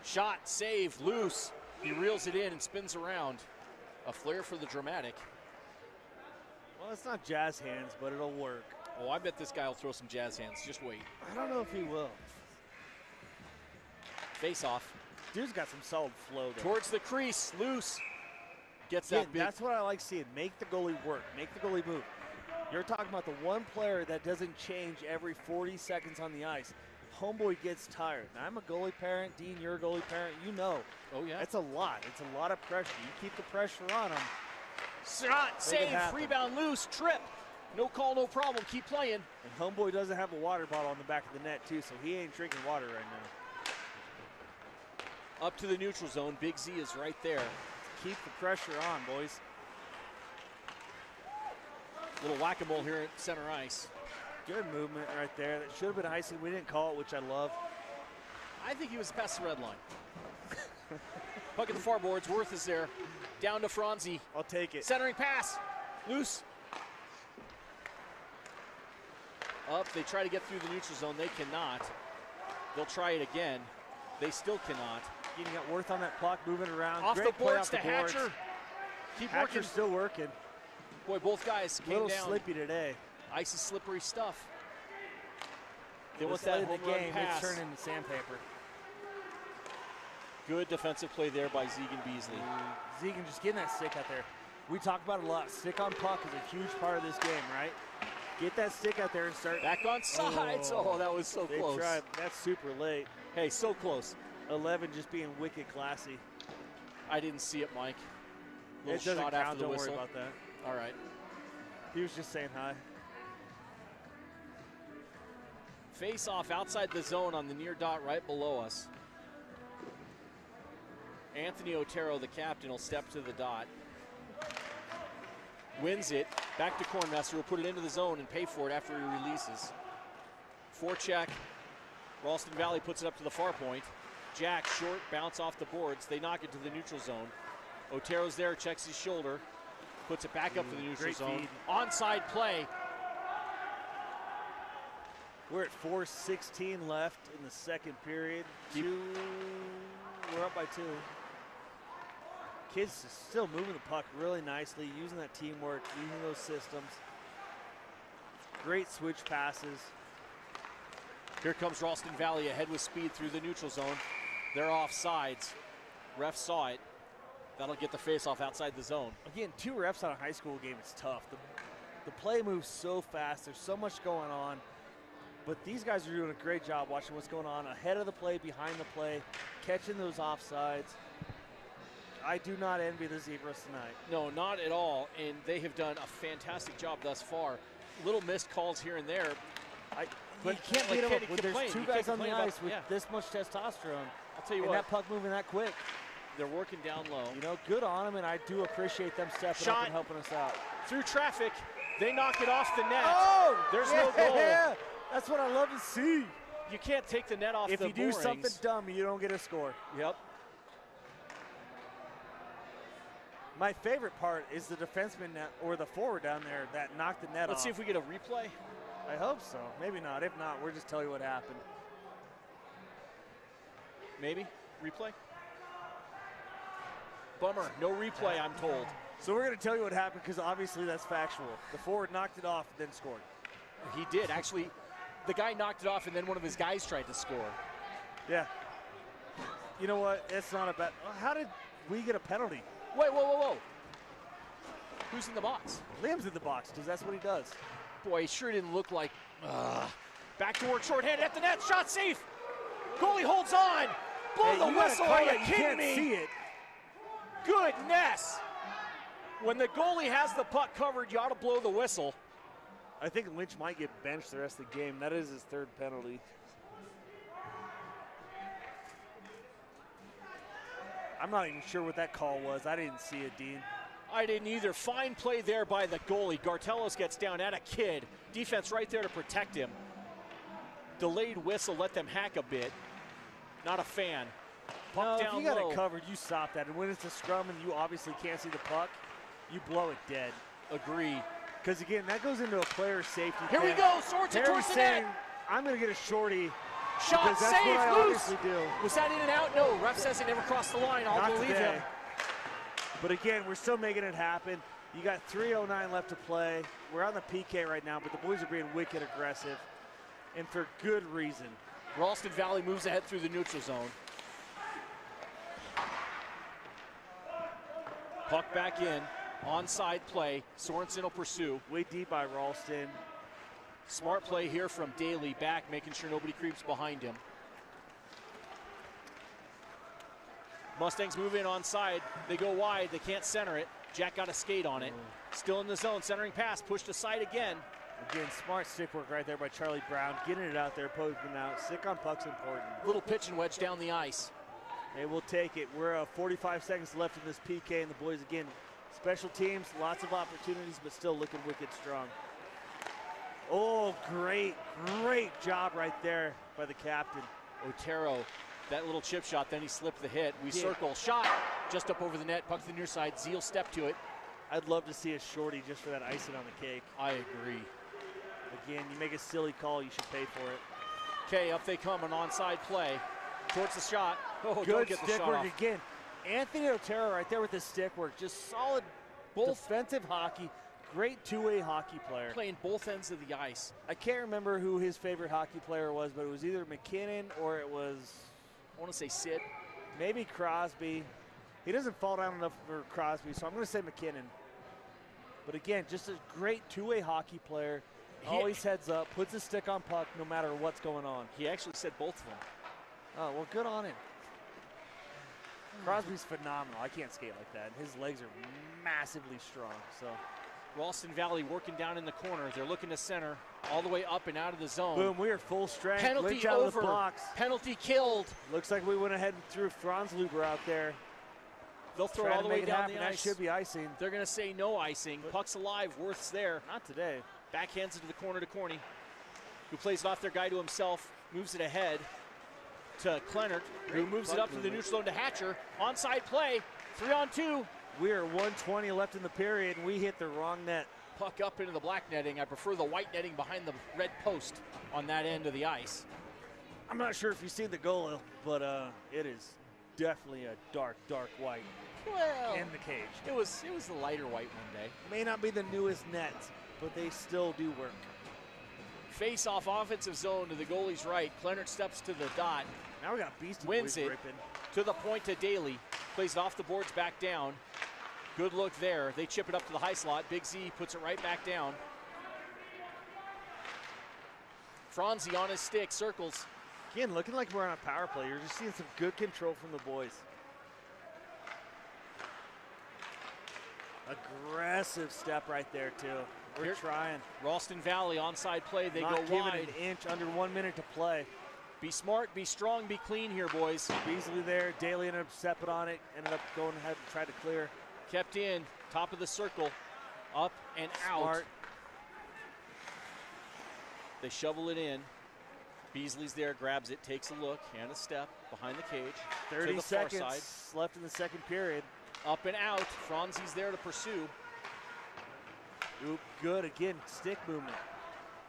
[SPEAKER 1] Shot, save, loose. He reels it in and spins around. A flare for the dramatic.
[SPEAKER 2] Well, it's not jazz hands, but it'll work.
[SPEAKER 1] Oh, I bet this guy will throw some jazz hands. Just wait.
[SPEAKER 2] I don't know if he will.
[SPEAKER 1] Face off.
[SPEAKER 2] Dude's got some solid flow there.
[SPEAKER 1] Towards the crease, loose. Gets that big.
[SPEAKER 2] That's what I like seeing. Make the goalie work. Make the goalie move. You're talking about the one player that doesn't change every 40 seconds on the ice. Homeboy gets tired. Now, I'm a goalie parent. Dean, you're a goalie parent. You know.
[SPEAKER 1] Oh, yeah.
[SPEAKER 2] It's a lot. It's a lot of pressure. You keep the pressure on them.
[SPEAKER 1] Shot, save, rebound, loose, trip. No call, no problem. Keep playing.
[SPEAKER 2] And Homeboy doesn't have a water bottle on the back of the net, too, so he ain't drinking water right now.
[SPEAKER 1] Up to the neutral zone. Big Z is right there.
[SPEAKER 2] Keep the pressure on, boys.
[SPEAKER 1] Little whack-a-mole here at center ice.
[SPEAKER 2] Good movement right there. That should have been icing. We didn't call it, which I love.
[SPEAKER 1] I think he was past the red line. Puck at the far boards. Worth is there. Down to Franzi.
[SPEAKER 2] I'll take it.
[SPEAKER 1] Centering pass. Loose. Up. They try to get through the neutral zone. They cannot. They'll try it again. They still cannot.
[SPEAKER 2] You got Worth on that puck, moving around.
[SPEAKER 1] Off
[SPEAKER 2] Great
[SPEAKER 1] the boards
[SPEAKER 2] play
[SPEAKER 1] to
[SPEAKER 2] off the boards.
[SPEAKER 1] Hatcher. Keep
[SPEAKER 2] Hatcher's
[SPEAKER 1] working.
[SPEAKER 2] still working.
[SPEAKER 1] Boy, both guys came
[SPEAKER 2] a little
[SPEAKER 1] down.
[SPEAKER 2] slippy today.
[SPEAKER 1] Ice is slippery stuff. They want
[SPEAKER 2] This
[SPEAKER 1] that
[SPEAKER 2] late in
[SPEAKER 1] home
[SPEAKER 2] the
[SPEAKER 1] run
[SPEAKER 2] game,
[SPEAKER 1] pass.
[SPEAKER 2] it's turned into sandpaper.
[SPEAKER 1] Good defensive play there by Zegan Beasley.
[SPEAKER 2] Zegan just getting that stick out there. We talk about it a lot. Stick on puck is a huge part of this game, right? Get that stick out there and start.
[SPEAKER 1] Back on sides. Oh, that was so
[SPEAKER 2] they
[SPEAKER 1] close.
[SPEAKER 2] Tried. That's super late.
[SPEAKER 1] Hey, so close.
[SPEAKER 2] 11 just being wicked classy.
[SPEAKER 1] I didn't see it, Mike.
[SPEAKER 2] It doesn't
[SPEAKER 1] shot
[SPEAKER 2] count.
[SPEAKER 1] after the
[SPEAKER 2] Don't
[SPEAKER 1] whistle.
[SPEAKER 2] worry about that.
[SPEAKER 1] All right.
[SPEAKER 2] He was just saying hi.
[SPEAKER 1] Face off outside the zone on the near dot right below us. Anthony Otero, the captain, will step to the dot. Wins it. Back to Kornmesser, will put it into the zone and pay for it after he releases. Forecheck. Ralston Valley puts it up to the far point. Jack, short, bounce off the boards. They knock it to the neutral zone. Otero's there, checks his shoulder. Puts it back up to the neutral zone.
[SPEAKER 2] Feed.
[SPEAKER 1] Onside play.
[SPEAKER 2] We're at 4:16 left in the second period. We're up by 2. Kids still moving the puck really nicely, using that teamwork, using those systems. Great switch passes.
[SPEAKER 1] Here comes Ralston Valley ahead with speed through the neutral zone. They're off sides. Ref saw it. That'll get the face-off outside the zone.
[SPEAKER 2] Again, 2 refs on a high school game is tough. The play moves so fast. There's so much going on. But these guys are doing a great job watching what's going on ahead of the play, behind the play, catching those offsides. I do not envy the Zebras tonight.
[SPEAKER 1] No, not at all. And they have done a fantastic job thus far. Little missed calls here and there.
[SPEAKER 2] But you can't beat them up when there's 2 guys on the ice with this much testosterone.
[SPEAKER 1] I'll tell you
[SPEAKER 2] and
[SPEAKER 1] what.
[SPEAKER 2] that puck moving that quick.
[SPEAKER 1] They're working down low.
[SPEAKER 2] You know, good on them, and I do appreciate them stepping up and helping us out.
[SPEAKER 1] Through traffic. They knock it off the net.
[SPEAKER 2] Oh,
[SPEAKER 1] there's no goal.
[SPEAKER 2] Yeah, that's what I love to see.
[SPEAKER 1] You can't take the net off the
[SPEAKER 2] If you do something dumb, you don't get a score.
[SPEAKER 1] Yep.
[SPEAKER 2] My favorite part is the defenseman or the forward down there that knocked the net off.
[SPEAKER 1] Let's see if we get a replay.
[SPEAKER 2] I hope so. Maybe not. If not, we'll just tell you what happened.
[SPEAKER 1] Maybe. Replay? Bummer. No replay, I'm told.
[SPEAKER 2] So we're going to tell you what happened because obviously that's factual. The forward knocked it off and then scored.
[SPEAKER 1] He did. Actually, the guy knocked it off and then one of his guys tried to score.
[SPEAKER 2] Yeah. You know what? It's not a bad. How did we get a penalty?
[SPEAKER 1] Wait, whoa. Who's in the box?
[SPEAKER 2] Liam's in the box because that's what he does.
[SPEAKER 1] Boy, he sure didn't look like. Back to work, shorthanded at the net. Shot safe. Goalie holds on. Blow the whistle. Are you kidding me?
[SPEAKER 2] See it.
[SPEAKER 1] Goodness. When the goalie has the puck covered, you ought to blow the whistle.
[SPEAKER 2] I think Lynch might get benched the rest of the game. That is his third penalty. I'm not even sure what that call was. I didn't see it, Dean.
[SPEAKER 1] I didn't either. Fine play there by the goalie. Gartelos gets down at a kid. Defense right there to protect him. Delayed whistle, let them hack a bit. Not a fan. Puck down
[SPEAKER 2] if you got
[SPEAKER 1] low.
[SPEAKER 2] it covered, you stop that. And when it's a scrum and you obviously can't see the puck, you blow it dead.
[SPEAKER 1] Agree.
[SPEAKER 2] Because, again, that goes into a player's safety.
[SPEAKER 1] Here we go. Swords it towards the net.
[SPEAKER 2] I'm going to get a shorty.
[SPEAKER 1] Shot safe, loose.
[SPEAKER 2] Do.
[SPEAKER 1] Was that in and out? No. Ref says he never crossed the line. I'll believe him.
[SPEAKER 2] But, again, we're still making it happen. You got 3:09 left to play. We're on the PK right now, but the boys are being wicked aggressive, and for good reason.
[SPEAKER 1] Ralston Valley moves ahead through the neutral zone. Puck back in. Onside play. Sorensen will pursue.
[SPEAKER 2] Way deep by Ralston.
[SPEAKER 1] Smart play here from Daly back, making sure nobody creeps behind him. Mustangs move in onside. They go wide. They can't center it. Jack got a skate on it. Still in the zone. Centering pass. Pushed aside again.
[SPEAKER 2] Again, smart stick work right there by Charlie Brown. Getting it out there, poking out. Stick on puck's important.
[SPEAKER 1] Little pitch and wedge down the ice.
[SPEAKER 2] Hey, we'll take it. We're 45 seconds left in this PK, and the boys, again, special teams, lots of opportunities, but still looking wicked strong. Oh, great job right there by the captain.
[SPEAKER 1] Otero, that little chip shot, then he slipped the hit. We circle, shot, just up over the net, puck to the near side. Zeal step to it.
[SPEAKER 2] I'd love to see a shorty just for that icing on the cake.
[SPEAKER 1] I agree.
[SPEAKER 2] Again, you make a silly call, you should pay for it.
[SPEAKER 1] Okay, up they come, an onside play. Towards the shot. Oh,
[SPEAKER 2] good
[SPEAKER 1] don't get the
[SPEAKER 2] stick
[SPEAKER 1] shot
[SPEAKER 2] work
[SPEAKER 1] off.
[SPEAKER 2] again. Anthony Otero right there with his stick work. Just solid defensive hockey. Great two-way hockey player.
[SPEAKER 1] Playing both ends of the ice.
[SPEAKER 2] I can't remember who his favorite hockey player was, but it was either McKinnon or it was,
[SPEAKER 1] I want to say Sid.
[SPEAKER 2] Maybe Crosby. He doesn't fall down enough for Crosby, so I'm going to say McKinnon. But again, just a great two-way hockey player. Always heads up, puts his stick on puck no matter what's going on.
[SPEAKER 1] He actually said both of them.
[SPEAKER 2] Oh, well, good on him. Crosby's phenomenal. I can't skate like that. His legs are massively strong. So,
[SPEAKER 1] Ralston Valley working down in the corner. They're looking to center all the way up and out of the zone.
[SPEAKER 2] Boom, we are full strength.
[SPEAKER 1] Penalty
[SPEAKER 2] Lynch out
[SPEAKER 1] over.
[SPEAKER 2] Of the box.
[SPEAKER 1] Penalty killed.
[SPEAKER 2] Looks like we went ahead and threw Franzluber out there.
[SPEAKER 1] They'll throw it all the way down the ice.
[SPEAKER 2] That should be icing.
[SPEAKER 1] They're going to say no icing. Puck's alive. Worth's there.
[SPEAKER 2] Not today.
[SPEAKER 1] Backhands it to the corner to Corney, who plays it off their guy to himself, moves it ahead to Klennert, who moves it up to the neutral zone to Hatcher. Onside play, 3-on-2.
[SPEAKER 2] We are 1:20 left in the period, and we hit the wrong net.
[SPEAKER 1] Puck up into the black netting. I prefer the white netting behind the red post on that end of the ice.
[SPEAKER 2] I'm not sure if you've seen the goal, but it is definitely a dark white.
[SPEAKER 1] Well,
[SPEAKER 2] in the cage.
[SPEAKER 1] It was the lighter white one day.
[SPEAKER 2] May not be the newest nets, but they still do work.
[SPEAKER 1] Face off offensive zone to the goalie's right. Klennert steps to the dot.
[SPEAKER 2] Now we got Beastie
[SPEAKER 1] wins
[SPEAKER 2] Boys
[SPEAKER 1] it
[SPEAKER 2] ripping.
[SPEAKER 1] To the point to Daly. Plays it off the boards back down. Good look there. They chip it up to the high slot. Big Z puts it right back down. Franzi on his stick, circles.
[SPEAKER 2] Again, looking like we're on a power play. You're just seeing some good control from the boys. Aggressive step right there, too. We're trying.
[SPEAKER 1] Ralston Valley onside play. They
[SPEAKER 2] Not
[SPEAKER 1] go wide.
[SPEAKER 2] An inch, under 1 minute to play.
[SPEAKER 1] Be smart, be strong, be clean here, boys.
[SPEAKER 2] Beasley there. Daly ended up stepping on it. Ended up going ahead and tried to clear.
[SPEAKER 1] Kept in, top of the circle. Up and out.
[SPEAKER 2] Smart.
[SPEAKER 1] They shovel it in. Beasley's there, grabs it, takes a look, and a step behind the cage.
[SPEAKER 2] 30
[SPEAKER 1] to the far
[SPEAKER 2] seconds
[SPEAKER 1] side.
[SPEAKER 2] left in the second period.
[SPEAKER 1] Up and out. Franzi's there to pursue.
[SPEAKER 2] Oop, good again. Stick movement.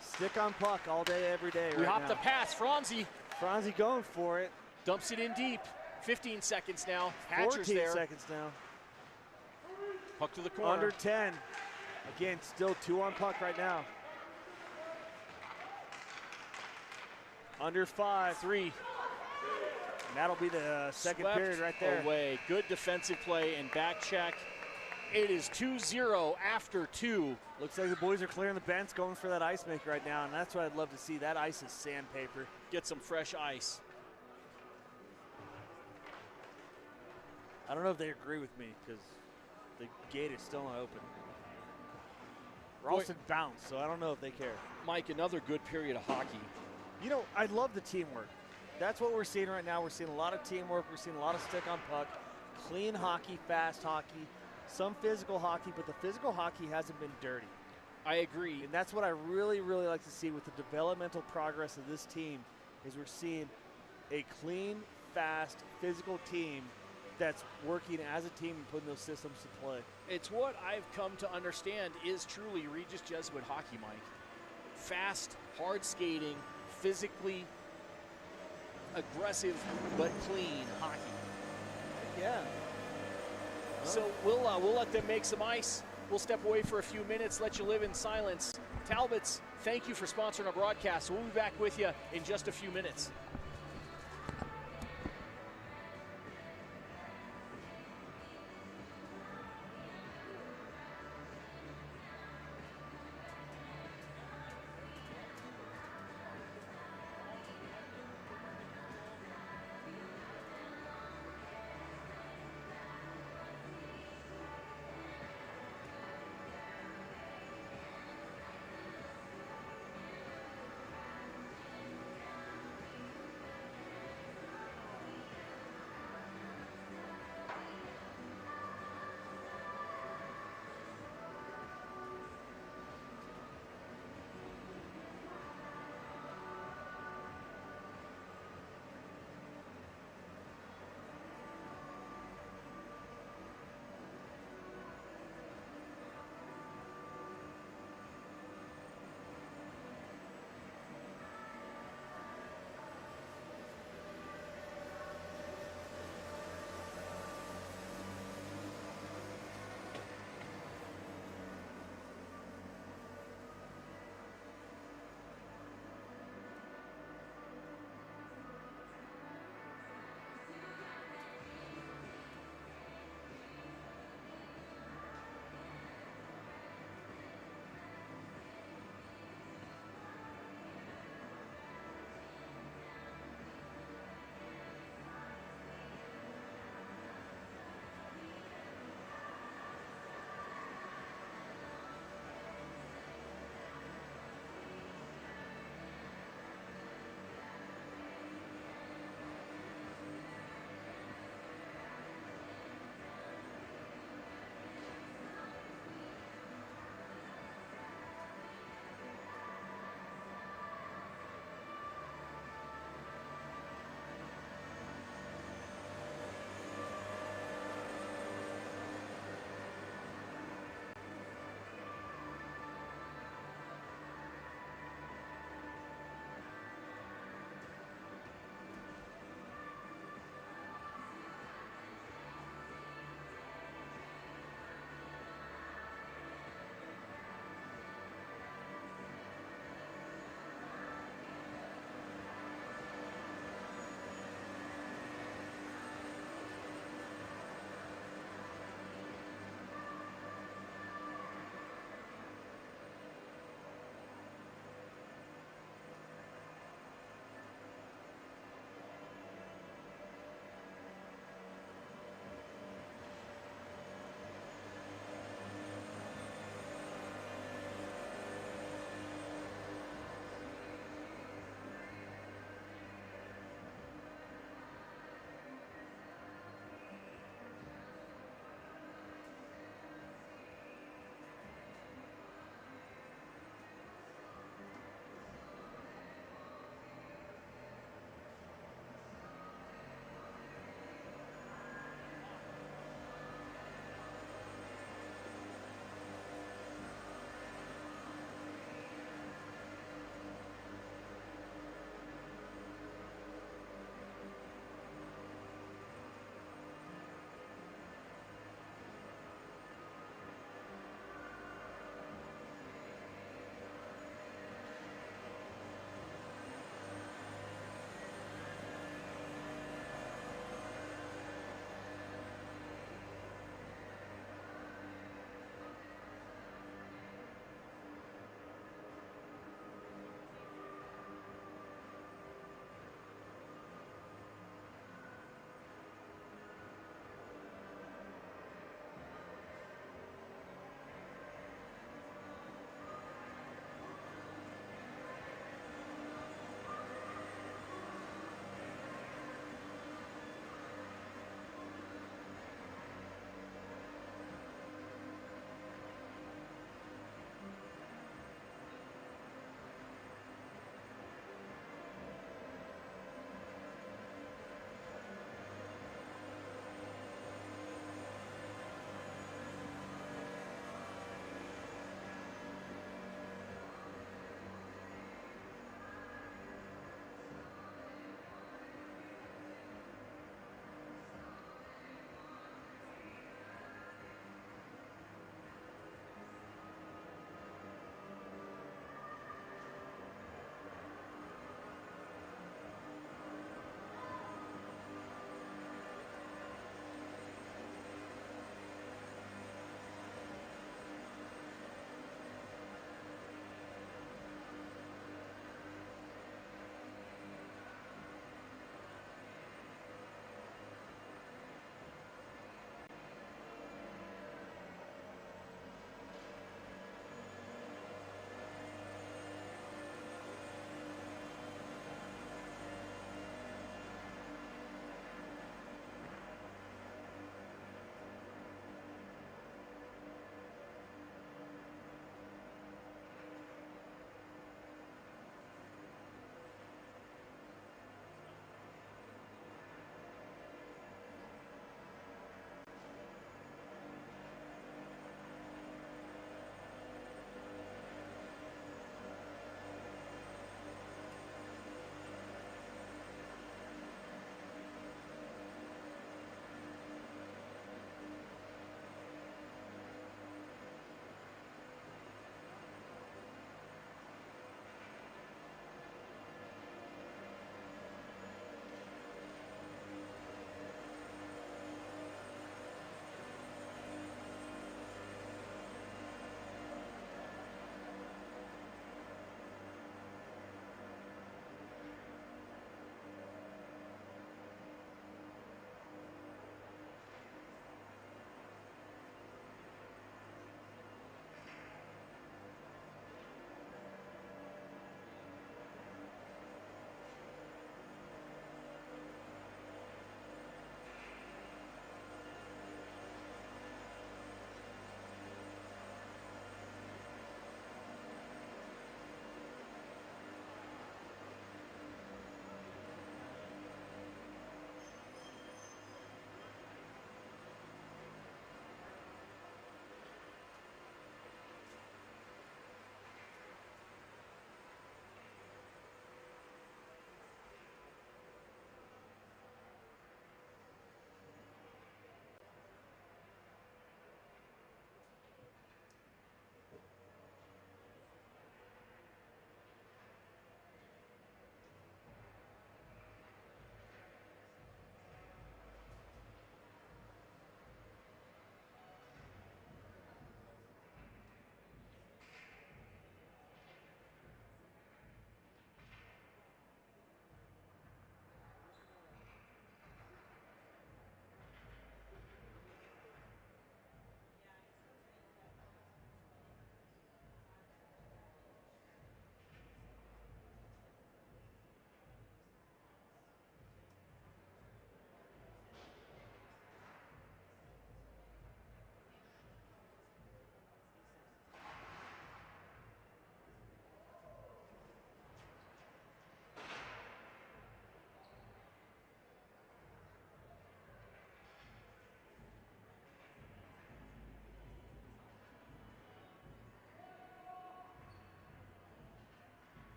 [SPEAKER 2] Stick on puck all day, every day.
[SPEAKER 1] We
[SPEAKER 2] right
[SPEAKER 1] hop
[SPEAKER 2] now.
[SPEAKER 1] the pass. Franzi
[SPEAKER 2] Franzi going for it.
[SPEAKER 1] dumps it in deep. 15 seconds now. Hatcher's
[SPEAKER 2] 14
[SPEAKER 1] there.
[SPEAKER 2] seconds now.
[SPEAKER 1] Puck to the corner.
[SPEAKER 2] Under 10. Again, still 2 on puck right now. Under 5.
[SPEAKER 1] 3.
[SPEAKER 2] And that'll be the second
[SPEAKER 1] Swept
[SPEAKER 2] period right there.
[SPEAKER 1] away. Good defensive play and back check. It is 2-0 after 2.
[SPEAKER 2] Looks like the boys are clearing the bench, going for that ice maker right now, and that's what I'd love to see. That ice is sandpaper.
[SPEAKER 1] Get some fresh ice.
[SPEAKER 2] I don't know if they agree with me because the gate is still not open. Ralston bounced, so I don't know if they care.
[SPEAKER 1] Mike, another good period of hockey.
[SPEAKER 2] You know, I love the teamwork. That's what we're seeing right now. We're seeing a lot of teamwork. We're seeing a lot of stick on puck, clean hockey, fast hockey, some physical hockey, but the physical hockey hasn't been dirty.
[SPEAKER 1] I agree.
[SPEAKER 2] And that's what I really, really like to see with the developmental progress of this team is we're seeing a clean, fast, physical team that's working as a team and putting those systems to play.
[SPEAKER 1] It's what I've come to understand is truly Regis Jesuit hockey, Mike. Fast, hard skating, physically aggressive but clean hockey.
[SPEAKER 2] Yeah.
[SPEAKER 1] So we'll let them make some ice. We'll step away for a few minutes, let you live in silence. Talbots, thank you for sponsoring our broadcast. We'll be back with you in just a few minutes.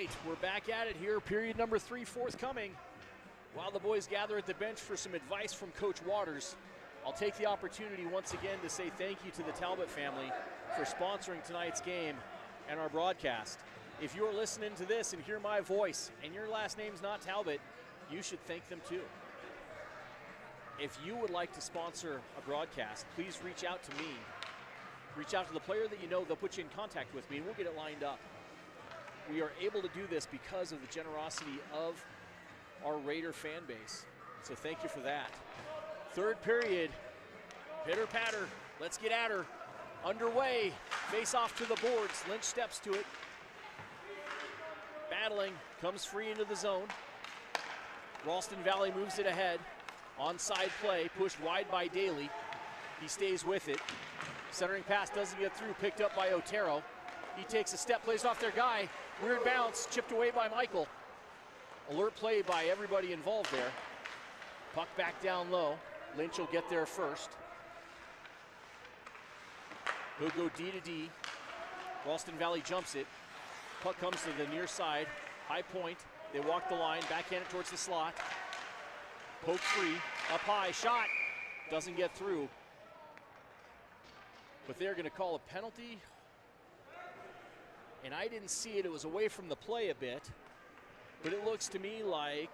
[SPEAKER 1] right, we're back at it here. Period number 3 forthcoming. While the boys gather at the bench for some advice from Coach Waters, I'll take the opportunity once again to say thank you to the Talbot family for sponsoring tonight's game and our broadcast. If you're listening to this and hear my voice and your last name's not Talbot, you should thank them too. If you would like to sponsor a broadcast, please reach out to me. Reach out to the player that you know. They'll put you in contact with me and we'll get it lined up. We are able to do this because of the generosity of our Raider fan base. So thank you for that. Third period, pitter patter, let's get at her. Underway, face off to the boards, Lynch steps to it. Battling, comes free into the zone. Ralston Valley moves it ahead. Onside play, pushed wide by Daly. He stays with it. Centering pass doesn't get through, picked up by Otero. He takes a step, plays off their guy. Weird bounce, chipped away by Michael. Alert play by everybody involved there. Puck back down low. Lynch will get there first. He'll go D to D. Ralston Valley jumps it. Puck comes to the near side. High point. They walk the line, backhand it towards the slot. Poke free, up high, shot. Doesn't get through. But they're going to call a penalty. And I didn't see it. It was away from the play a bit. But it looks to me like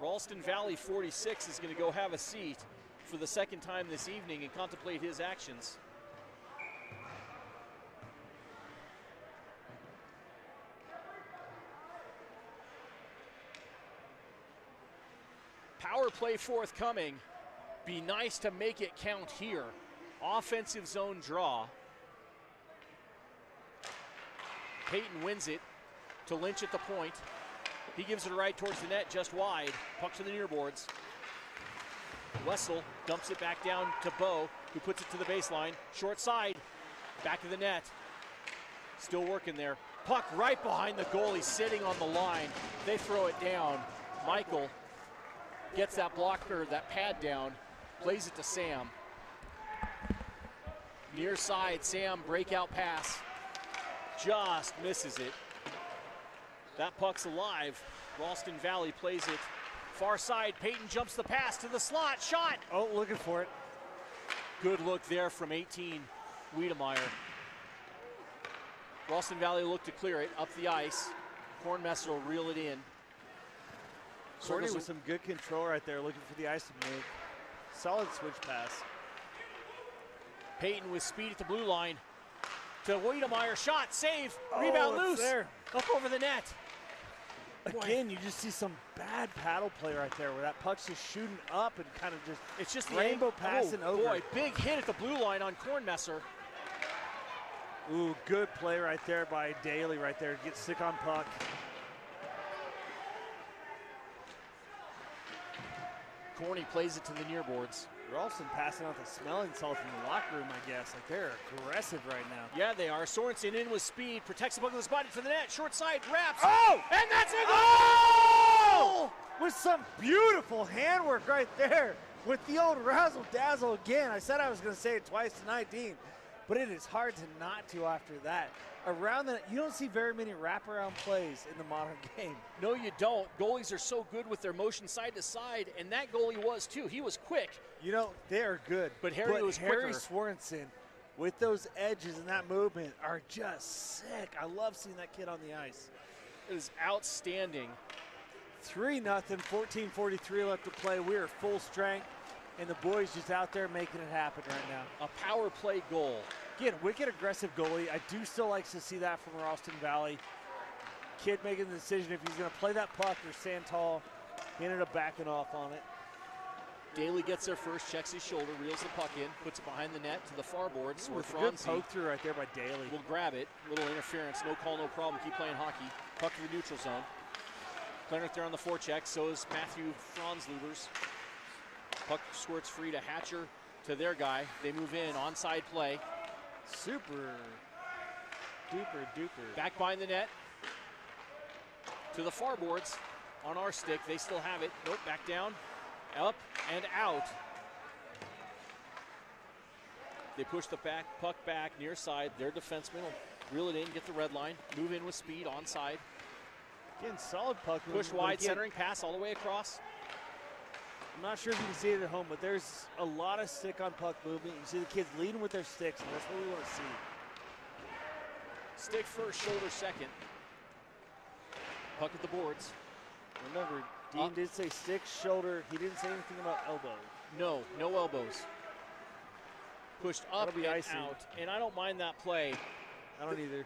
[SPEAKER 1] Ralston Valley 46 is going to go have a seat for the second time this evening and contemplate his actions. Power play forthcoming. Be nice to make it count here. Offensive zone draw. Peyton wins it to Lynch at the point. He gives it a right towards the net, just wide. Puck to the near boards. Wessel dumps it back down to Bo, who puts it to the baseline. Short side, back of the net. Still working there. Puck right behind the goalie, sitting on the line. They throw it down. Michael gets that blocker, that pad down, plays it to Sam. Near side, Sam, breakout pass. Just misses it. That puck's alive. Ralston Valley plays it far side. Peyton jumps the pass to the slot. Shot.
[SPEAKER 2] Oh, looking for it.
[SPEAKER 1] Good look there from 18, Wiedemeyer. Ralston Valley looked to clear it up the ice. Kornmesser will reel it in.
[SPEAKER 2] Courtney with some good control right there, looking for the ice to move. Solid switch pass.
[SPEAKER 1] Peyton with speed at the blue line. To Wiedemeyer, shot, save, rebound loose,
[SPEAKER 2] there.
[SPEAKER 1] Up over the net.
[SPEAKER 2] Again, you just see some bad paddle play right there where that puck's just shooting up and kind of just,
[SPEAKER 1] it's just the
[SPEAKER 2] rainbow passing over.
[SPEAKER 1] Boy, big hit at the blue line on Kornmesser.
[SPEAKER 2] Ooh, good play right there by Daly right there. Get sick on puck.
[SPEAKER 1] Corny plays it to the near boards.
[SPEAKER 2] Ralston passing out the smelling salts in the locker room, I guess. Like, they're aggressive right now.
[SPEAKER 1] Yeah, they are. Sorensen in with speed, protects the puck with his body to the net, short side, wraps.
[SPEAKER 2] Oh!
[SPEAKER 1] And that's a goal!
[SPEAKER 2] Oh! With some beautiful handwork right there with the old razzle-dazzle again. I said I was going to say it twice tonight, Dean, but it is hard to not to after that. Around that, you don't see very many wraparound plays in the modern game.
[SPEAKER 1] No, you don't. Goalies are so good with their motion side to side, and that goalie was too. He was quick.
[SPEAKER 2] You know, they are good.
[SPEAKER 1] But Harry was quicker.
[SPEAKER 2] Harry Swanson, with those edges and that movement, are just sick. I love seeing that kid on the ice.
[SPEAKER 1] It was outstanding.
[SPEAKER 2] 3-0, 14:43 left to play. We are full strength, and the boys just out there making it happen right now.
[SPEAKER 1] A power play goal.
[SPEAKER 2] Again, wicked aggressive goalie. I do still like to see that from Ralston Valley. Kid making the decision if he's going to play that puck or stand tall. He ended up backing off on it.
[SPEAKER 1] Daly gets there first, checks his shoulder, reels the puck in, puts it behind the net to the far boards.
[SPEAKER 2] With a good poke through right there by Daly.
[SPEAKER 1] Will grab it. Little interference, no call, no problem. Keep playing hockey. Puck to the neutral zone. Clarence there on the forecheck. So is Matthew Franzlubers. Puck squirts free to Hatcher, to their guy. They move in, onside play.
[SPEAKER 2] Super duper duper.
[SPEAKER 1] Back behind the net. To the far boards on our stick. They still have it. Nope, back down. Up and out. They push the puck back near side. Their defenseman will reel it in, get the red line, move in with speed onside.
[SPEAKER 2] Again, solid puck
[SPEAKER 1] Push
[SPEAKER 2] movement,
[SPEAKER 1] wide,
[SPEAKER 2] again,
[SPEAKER 1] centering pass all the way across.
[SPEAKER 2] I'm not sure if you can see it at home, but there's a lot of stick on puck movement. You see the kids leading with their sticks, and that's what we want to see.
[SPEAKER 1] Stick first, shoulder second. Puck at the boards.
[SPEAKER 2] Remember, Dean did say stick, shoulder. He didn't say anything about elbow.
[SPEAKER 1] No elbows. Pushed up and out, and I don't mind that play.
[SPEAKER 2] I don't either.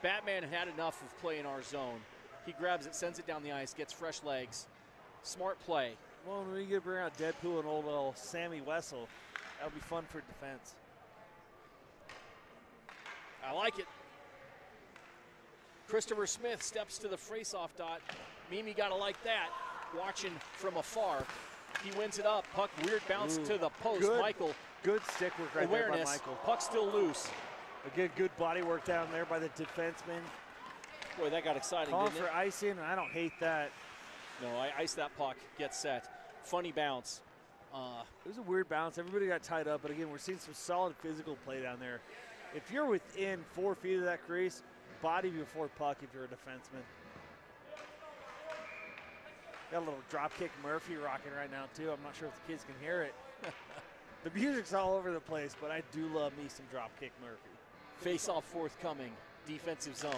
[SPEAKER 1] Batman had enough of playing our zone. He grabs it, sends it down the ice, gets fresh legs. Smart play.
[SPEAKER 2] Well, when we get bring out Deadpool and old Sammy Wessel, that'll be fun for defense.
[SPEAKER 1] I like it. Christopher Smith steps to the face-off dot. Mimi got to like that. Watching from afar. He wins it up. Puck weird bounce to the post.
[SPEAKER 2] Good,
[SPEAKER 1] Michael.
[SPEAKER 2] Good stick work right there by Michael.
[SPEAKER 1] Puck still loose.
[SPEAKER 2] Again, good body work down there by the defenseman.
[SPEAKER 1] Boy, that got exciting,
[SPEAKER 2] Call
[SPEAKER 1] didn't
[SPEAKER 2] for
[SPEAKER 1] it?
[SPEAKER 2] icing, I don't hate that.
[SPEAKER 1] No, I iced that puck. Get set. Funny bounce.
[SPEAKER 2] It was a weird bounce. Everybody got tied up, but again, we're seeing some solid physical play down there. If you're within 4 feet of that crease, body before puck if you're a defenseman. Got a little dropkick Murphy rocking right now, too. I'm not sure if the kids can hear it. The music's all over the place, but I do love me some dropkick Murphy.
[SPEAKER 1] Face-off forthcoming. Defensive zone.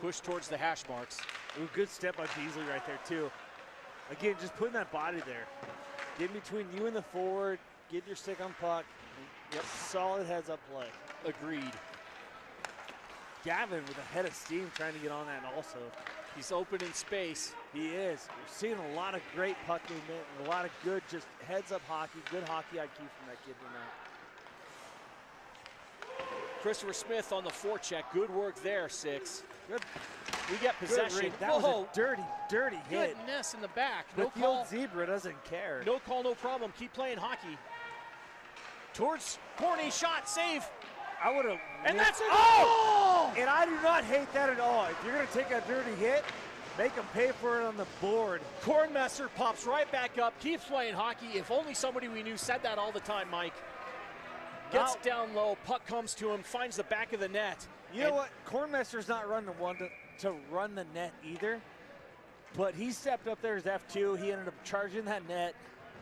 [SPEAKER 1] Push towards the hash marks.
[SPEAKER 2] Ooh, good step by Beasley right there, too. Again, just putting that body there. Get between you and the forward, get your stick on puck. Yep. Solid heads-up play.
[SPEAKER 1] Agreed.
[SPEAKER 2] Gavin with a head of steam trying to get on that also.
[SPEAKER 1] He's open in space.
[SPEAKER 2] He is. We're seeing a lot of great puck movement and a lot of good just heads-up hockey, good hockey IQ from that kid tonight.
[SPEAKER 1] Christopher Smith on the forecheck. Good work there, 6.
[SPEAKER 2] Good.
[SPEAKER 1] We get possession.
[SPEAKER 2] That was a dirty, dirty hit.
[SPEAKER 1] Goodness in the back.
[SPEAKER 2] But
[SPEAKER 1] No
[SPEAKER 2] the
[SPEAKER 1] call.
[SPEAKER 2] old zebra doesn't care.
[SPEAKER 1] No call, no problem. Keep playing hockey. Towards Corny, shot, save.
[SPEAKER 2] I would have.
[SPEAKER 1] And that's a
[SPEAKER 2] goal! And I do not hate that at all. If you're going to take a dirty hit, make them pay for it on the board.
[SPEAKER 1] Kornmesser pops right back up, keeps playing hockey. If only somebody we knew said that all the time, Mike. Gets down low, puck comes to him, finds the back of the net.
[SPEAKER 2] You know what? Kornmesser's not running one to run the net either, but he stepped up there as F2. He ended up charging that net,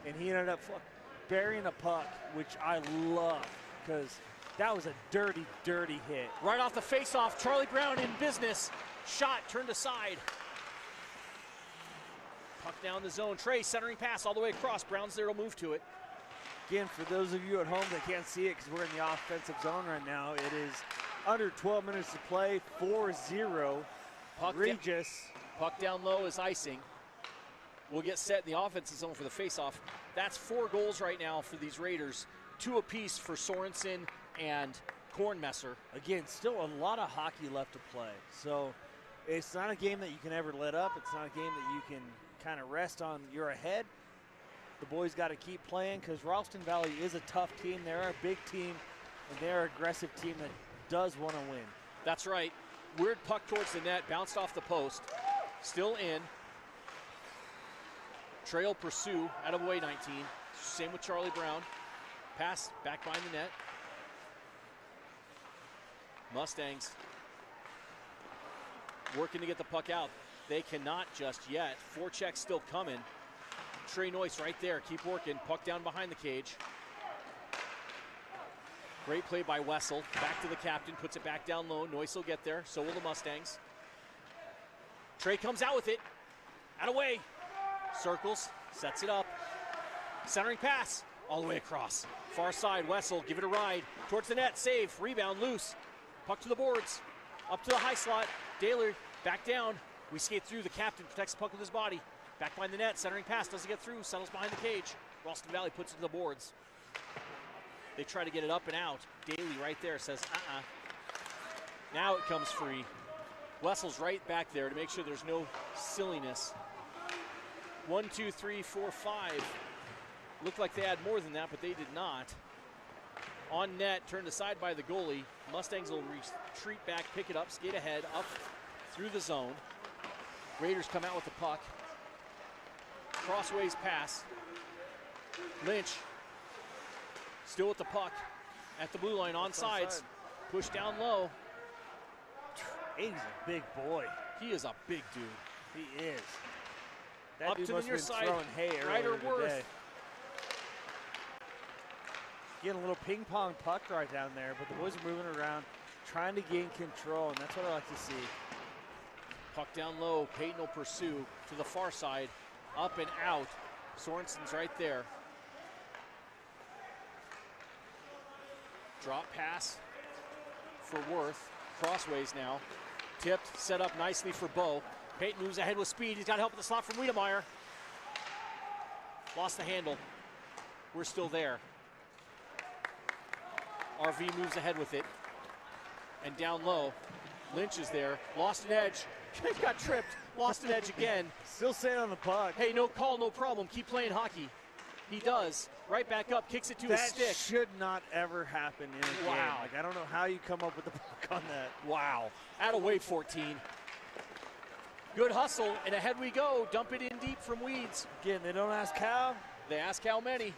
[SPEAKER 2] and he ended up burying a puck, which I love because that was a dirty, dirty hit.
[SPEAKER 1] Right off the face-off, Charlie Brown in business. Shot turned aside. Puck down the zone. Trey centering pass all the way across. Brown's there to move to it.
[SPEAKER 2] Again, for those of you at home that can't see it because we're in the offensive zone right now, it is under 12 minutes to play, 4-0. Regis.
[SPEAKER 1] Puck down low is icing. We'll get set in the offensive zone for the face-off. That's 4 goals right now for these Raiders. 2 apiece for Sorensen and Kornmesser.
[SPEAKER 2] Again, still a lot of hockey left to play. So it's not a game that you can ever let up. It's not a game that you can kind of rest on. You're ahead. The boys got to keep playing because Ralston Valley is a tough team. They're a big team, and they're an aggressive team that does want to win.
[SPEAKER 1] That's right. Weird puck towards the net, bounced off the post. Still in. Trail pursue, out of the way 19. Same with Charlie Brown. Pass back behind the net. Mustangs working to get the puck out. They cannot just yet. Forecheck still coming. Trey Noyce right there. Keep working. Puck down behind the cage. Great play by Wessel. Back to the captain. Puts it back down low. Noyce will get there. So will the Mustangs. Trey comes out with it. Out of way. Circles. Sets it up. Centering pass. All the way across. Far side. Wessel. Give it a ride. Towards the net. Save. Rebound. Loose. Puck to the boards. Up to the high slot. Daly back down. We skate through. The captain protects the puck with his body. Back behind the net, centering pass, doesn't get through, settles behind the cage. Ralston Valley puts it to the boards. They try to get it up and out. Daly right there says, Now it comes free. Wessel's right back there to make sure there's no silliness. 1, 2, 3, 4, 5. Looked like they had more than that, but they did not. On net, turned aside by the goalie. Mustangs will retreat back, pick it up, skate ahead, up through the zone. Raiders come out with the puck. Crossways pass. Lynch still with the puck at the blue line on sides. Push down low.
[SPEAKER 2] He's a big boy.
[SPEAKER 1] He is a big dude.
[SPEAKER 2] He is. That
[SPEAKER 1] Up
[SPEAKER 2] dude
[SPEAKER 1] to the
[SPEAKER 2] must
[SPEAKER 1] near
[SPEAKER 2] have been
[SPEAKER 1] side,
[SPEAKER 2] throwing hay
[SPEAKER 1] Ryder
[SPEAKER 2] earlier
[SPEAKER 1] Worth.
[SPEAKER 2] today. Getting a little ping pong puck right down there, but the boys are moving around, trying to gain control, and that's what I like to see.
[SPEAKER 1] Puck down low. Peyton will pursue to the far side. Up and out. Sorensen's right there. Drop pass for Worth. Crossways now. Tipped, set up nicely for Bo. Peyton moves ahead with speed. He's got help at the slot from Wiedemeyer. Lost the handle. We're still there. RV moves ahead with it. And down low, Lynch is there. Lost an edge. Got tripped. Lost an edge again.
[SPEAKER 2] Still staying on the puck.
[SPEAKER 1] Hey, no call, no problem. Keep playing hockey. He does. Right back up, kicks it to his stick.
[SPEAKER 2] That should not ever happen in a game.
[SPEAKER 1] Wow.
[SPEAKER 2] Like, I don't know how you come up with the puck on that.
[SPEAKER 1] Wow. Atta-way 14. Good hustle, and ahead we go. Dump it in deep from Weeds.
[SPEAKER 2] Again, they don't ask how.
[SPEAKER 1] They ask how many.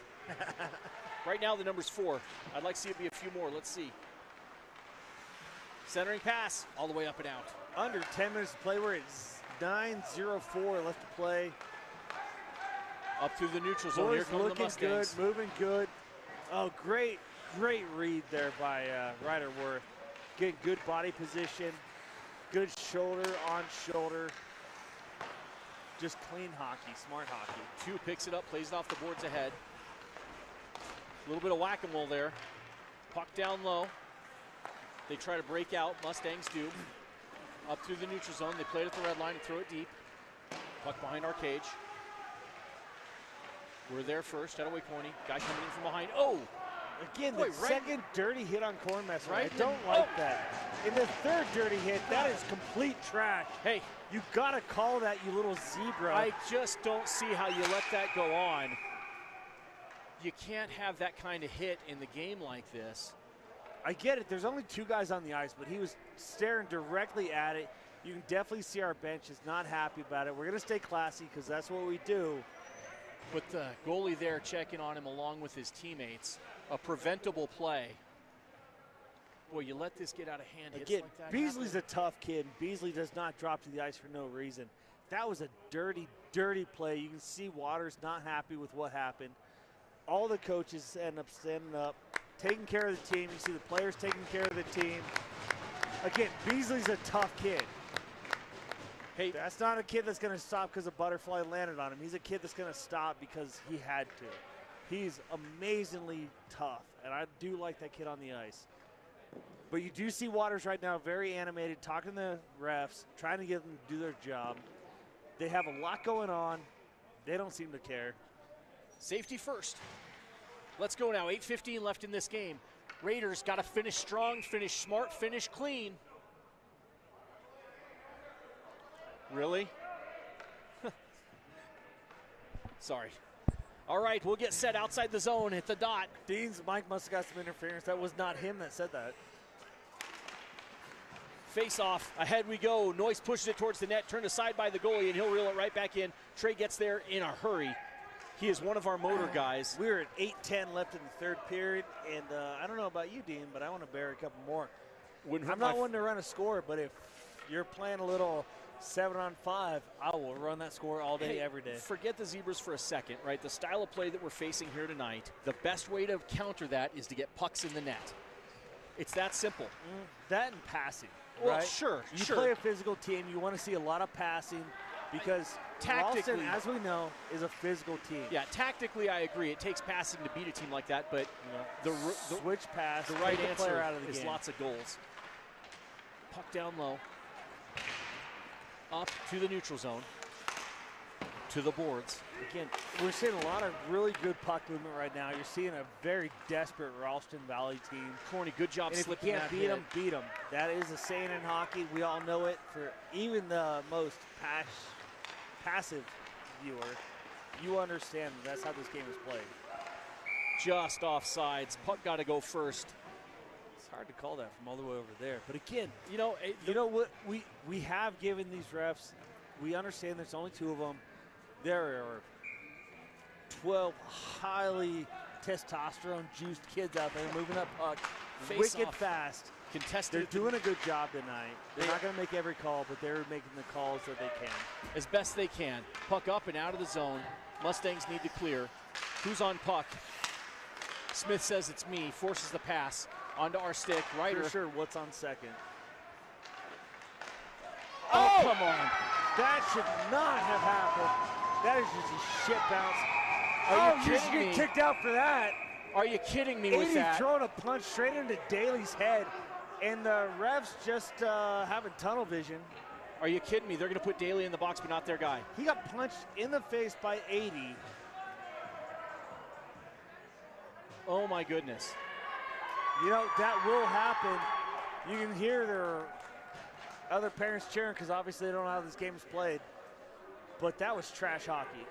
[SPEAKER 1] Right now the number's 4. I'd like to see it be a few more. Let's see. Centering pass, all the way up and out.
[SPEAKER 2] Under 10 minutes to play. We're at 9:04 left to play.
[SPEAKER 1] Up through the neutral zone. Here
[SPEAKER 2] Boys
[SPEAKER 1] come the
[SPEAKER 2] looking
[SPEAKER 1] Mustangs.
[SPEAKER 2] good, moving good. Oh, great read there by Ryder Worth. Getting good body position, good shoulder on shoulder. Just clean hockey, smart hockey.
[SPEAKER 1] 2 picks it up, plays it off the boards ahead. A little bit of whack-a-mole there. Puck down low. They try to break out. Mustangs do. Up through the neutral zone. They play it at the red line and throw it deep. Puck behind our cage. We're there first. Atta-way Corny. Guy coming in from behind. Oh!
[SPEAKER 2] Again,
[SPEAKER 1] Boy,
[SPEAKER 2] the
[SPEAKER 1] right
[SPEAKER 2] second dirty hit on Cornmesser.
[SPEAKER 1] Right
[SPEAKER 2] I don't
[SPEAKER 1] in-
[SPEAKER 2] like
[SPEAKER 1] oh.
[SPEAKER 2] that. In the third dirty hit, that is complete trash.
[SPEAKER 1] Hey,
[SPEAKER 2] You gotta call that, you little zebra.
[SPEAKER 1] I just don't see how you let that go on. You can't have that kind of hit in the game like this.
[SPEAKER 2] I get it. There's only 2 guys on the ice, but he was staring directly at it. You can definitely see our bench is not happy about it. We're going to stay classy because that's what we do.
[SPEAKER 1] But the goalie there checking on him along with his teammates. A preventable play. Boy, you let this get out of hand. Hits
[SPEAKER 2] Again,
[SPEAKER 1] like that
[SPEAKER 2] Beasley's
[SPEAKER 1] happen.
[SPEAKER 2] a tough kid. Beasley does not drop to the ice for no reason. That was a dirty, dirty play. You can see Waters not happy with what happened. All the coaches end up standing up, taking care of the team. You see the players taking care of the team. Again, Beasley's a tough kid.
[SPEAKER 1] Hey,
[SPEAKER 2] That's not a kid that's going to stop because a butterfly landed on him. He's a kid that's going to stop because he had to. He's amazingly tough, and I do like that kid on the ice. But you do see Waters right now very animated, talking to the refs, trying to get them to do their job. They have a lot going on. They don't seem to care.
[SPEAKER 1] safety first. Let's go now. 8:15 left in this game. Raiders got to finish strong, finish smart, finish clean. Really? Sorry. All right, we'll get set outside the zone at the dot.
[SPEAKER 2] Dean's Mike must have got some interference. That was not him that said that.
[SPEAKER 1] Face off. Ahead we go. Noyce pushes it towards the net, turned aside by the goalie, and he'll reel it right back in. Trey gets there in a hurry. He is one of our motor guys.
[SPEAKER 2] We were at 8:10 left in the third period, and I don't know about you, Dean, but I want to bury a couple more. I'm not one to run a score, but if you're playing a little 7-on-5, I will run that score all day, every day.
[SPEAKER 1] Forget the Zebras for a second, right? The style of play that we're facing here tonight, the best way to counter that is to get pucks in the net. It's that simple.
[SPEAKER 2] That and passing,
[SPEAKER 1] Well,
[SPEAKER 2] right?
[SPEAKER 1] sure,
[SPEAKER 2] You
[SPEAKER 1] sure.
[SPEAKER 2] play a physical team, you want to see a lot of passing because
[SPEAKER 1] Tactically-
[SPEAKER 2] Ralston, as we know, is a physical team.
[SPEAKER 1] Yeah, tactically I agree. It takes passing to beat a team like that, but
[SPEAKER 2] You know, switch pass,
[SPEAKER 1] the right
[SPEAKER 2] take the player
[SPEAKER 1] answer
[SPEAKER 2] out of the
[SPEAKER 1] is
[SPEAKER 2] game.
[SPEAKER 1] lots of goals. Puck down low. Up to the neutral zone. To the boards.
[SPEAKER 2] Again, we're seeing a lot of really good puck movement right now. You're seeing a very desperate Ralston Valley team.
[SPEAKER 1] Corny, good job
[SPEAKER 2] And if you
[SPEAKER 1] slipping
[SPEAKER 2] can't
[SPEAKER 1] that
[SPEAKER 2] beat
[SPEAKER 1] hit.
[SPEAKER 2] them, beat them. That is a saying in hockey. We all know it. For even the most passive viewer, you understand that's how this game is played.
[SPEAKER 1] Just offsides. Puck got to go first.
[SPEAKER 2] It's hard to call that from all the way over there. But again,
[SPEAKER 1] You know,
[SPEAKER 2] you know what? We have given these refs, we understand there's only 2 of them. There are 12 highly testosterone-juiced kids out there moving that puck
[SPEAKER 1] Face
[SPEAKER 2] wicked
[SPEAKER 1] off.
[SPEAKER 2] fast.
[SPEAKER 1] Contested.
[SPEAKER 2] They're doing a good job tonight. They're not going to make every call, but they're making the calls that they can.
[SPEAKER 1] As best they can. Puck up and out of the zone. Mustangs need to clear. Who's on puck? Smith says it's me. Forces the pass onto our stick. Ryder.
[SPEAKER 2] For sure, what's on second?
[SPEAKER 1] Oh, come on.
[SPEAKER 2] That should not have happened. That is just a shit bounce.
[SPEAKER 1] Are you
[SPEAKER 2] you
[SPEAKER 1] kidding
[SPEAKER 2] should
[SPEAKER 1] me?
[SPEAKER 2] get kicked out for that.
[SPEAKER 1] Are you kidding me with
[SPEAKER 2] 80
[SPEAKER 1] that?
[SPEAKER 2] throwing a punch straight into Daly's head, and the refs just having tunnel vision.
[SPEAKER 1] Are you kidding me? They're going to put Daly in the box, but not their guy.
[SPEAKER 2] He got punched in the face by 80.
[SPEAKER 1] Oh, my goodness.
[SPEAKER 2] You know, that will happen. You can hear their other parents cheering because obviously they don't know how this game is played. But that was trash hockey.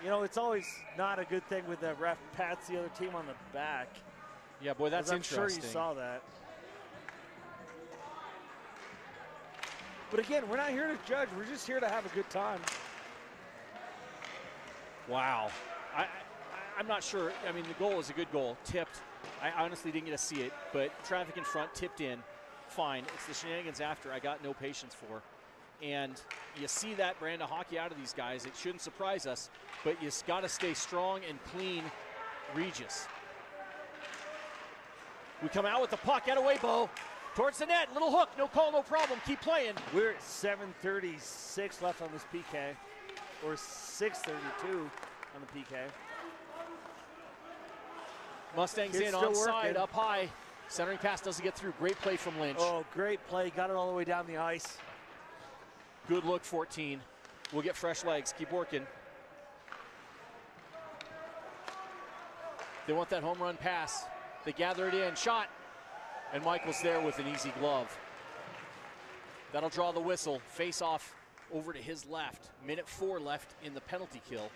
[SPEAKER 2] You know, it's always not a good thing when the ref pats the other team on the back.
[SPEAKER 1] Yeah, boy, that's interesting.
[SPEAKER 2] I'm sure you saw that. But again, we're not here to judge. We're just here to have a good time.
[SPEAKER 1] Wow. I'm not sure. I mean, the goal is a good goal. Tipped. I honestly didn't get to see it, but traffic in front, tipped in. Fine. It's the shenanigans after I got no patience for. And you see that brand of hockey out of these guys. It shouldn't surprise us, but you got to stay strong and clean, Regis. We come out with the puck. Get away, Bo. Towards the net. Little hook. No call, no problem. Keep playing.
[SPEAKER 2] We're at 7:36 left on this PK, or 6:32 on the PK.
[SPEAKER 1] Mustangs
[SPEAKER 2] Kids
[SPEAKER 1] in
[SPEAKER 2] still
[SPEAKER 1] onside,
[SPEAKER 2] working.
[SPEAKER 1] up high. Centering pass doesn't get through. Great play from Lynch.
[SPEAKER 2] Oh, great play. Got it all the way down the ice.
[SPEAKER 1] Good look, 14. We'll get fresh legs. Keep working. They want that home run pass. They gather it in. Shot. And Michael's there with an easy glove. That'll draw the whistle. Face off over to his left. Minute 4 left in the penalty kill.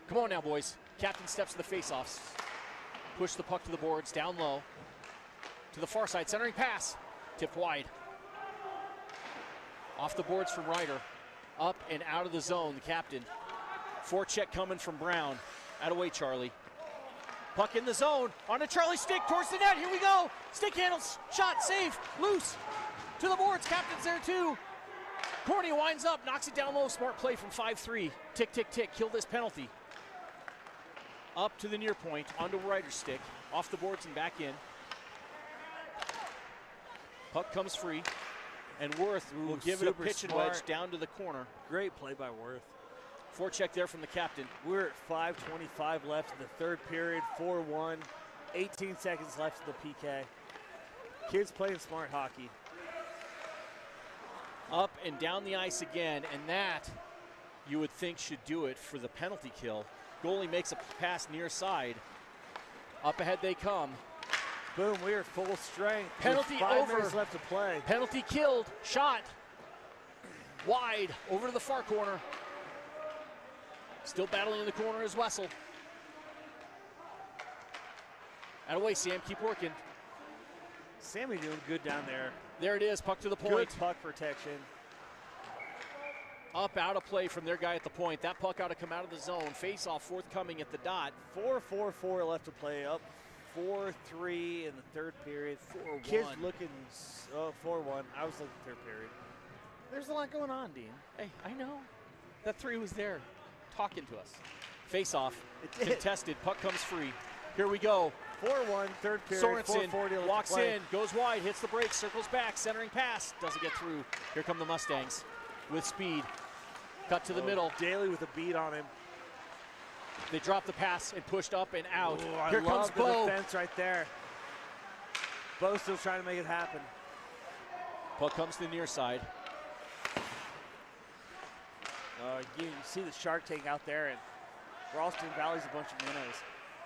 [SPEAKER 1] Come on now, boys. Captain steps to the face-offs. Push the puck to the boards, down low. To the far side, centering pass. Tipped wide. Off the boards from Ryder. Up and out of the zone, the captain. Forecheck coming from Brown. Out of way, Charlie. Puck in the zone. On to Charlie's stick, towards the net. Here we go. Stick handles. Shot, save, loose. To the boards, captain's there too. Corny winds up, knocks it down low. Smart play from 5-3. Tick, tick, tick. Kill this penalty. Up to the near point, onto Ryder's stick, off the boards and back in. Puck comes free, and Worth will give it a pitch and wedge down to the corner.
[SPEAKER 2] Great play by Worth.
[SPEAKER 1] Forecheck there from the captain.
[SPEAKER 2] We're at 5:25 left in the third period, 4-1, 18 seconds left in the PK. Kids playing smart hockey.
[SPEAKER 1] Up and down the ice again, and that you would think should do it for the penalty kill. Goalie makes a pass near side. Up ahead they come.
[SPEAKER 2] Boom, we are full strength.
[SPEAKER 1] Penalty
[SPEAKER 2] With 5
[SPEAKER 1] over.
[SPEAKER 2] minutes left to play.
[SPEAKER 1] Penalty killed. Shot. Wide over to the far corner. Still battling in the corner is Wessel. Out of way, Sam. Keep working.
[SPEAKER 2] Sammy doing good down there.
[SPEAKER 1] There it is. Puck to the point.
[SPEAKER 2] Good puck protection.
[SPEAKER 1] Up, out of play from their guy at the point. That puck ought to come out of the zone. Face off forthcoming at the dot.
[SPEAKER 2] 4-4-4 left to play. Up 4-3 in the third period.
[SPEAKER 1] 4-1.
[SPEAKER 2] Kids looking 4-1. I was looking third period. There's a lot going on, Dean.
[SPEAKER 1] Hey, I know. That 3 was there talking to us. Face off.
[SPEAKER 2] It did.
[SPEAKER 1] Contested. Puck comes free. Here we go.
[SPEAKER 2] 4-1, third period.
[SPEAKER 1] Sorensen
[SPEAKER 2] 4:40 left to
[SPEAKER 1] walks
[SPEAKER 2] play.
[SPEAKER 1] in, goes wide, hits the brakes, circles back, centering pass. Doesn't get through. Here come the Mustangs with speed. Cut to the middle.
[SPEAKER 2] Daly with a beat on him.
[SPEAKER 1] They drop the pass and pushed up and out.
[SPEAKER 2] Ooh,
[SPEAKER 1] Here
[SPEAKER 2] I
[SPEAKER 1] comes
[SPEAKER 2] love the
[SPEAKER 1] Bo.
[SPEAKER 2] defense right there. Bo still trying to make it happen.
[SPEAKER 1] Puck comes to the near side.
[SPEAKER 2] You see the Shark Tank out there, and Ralston Valley's a bunch of minnows.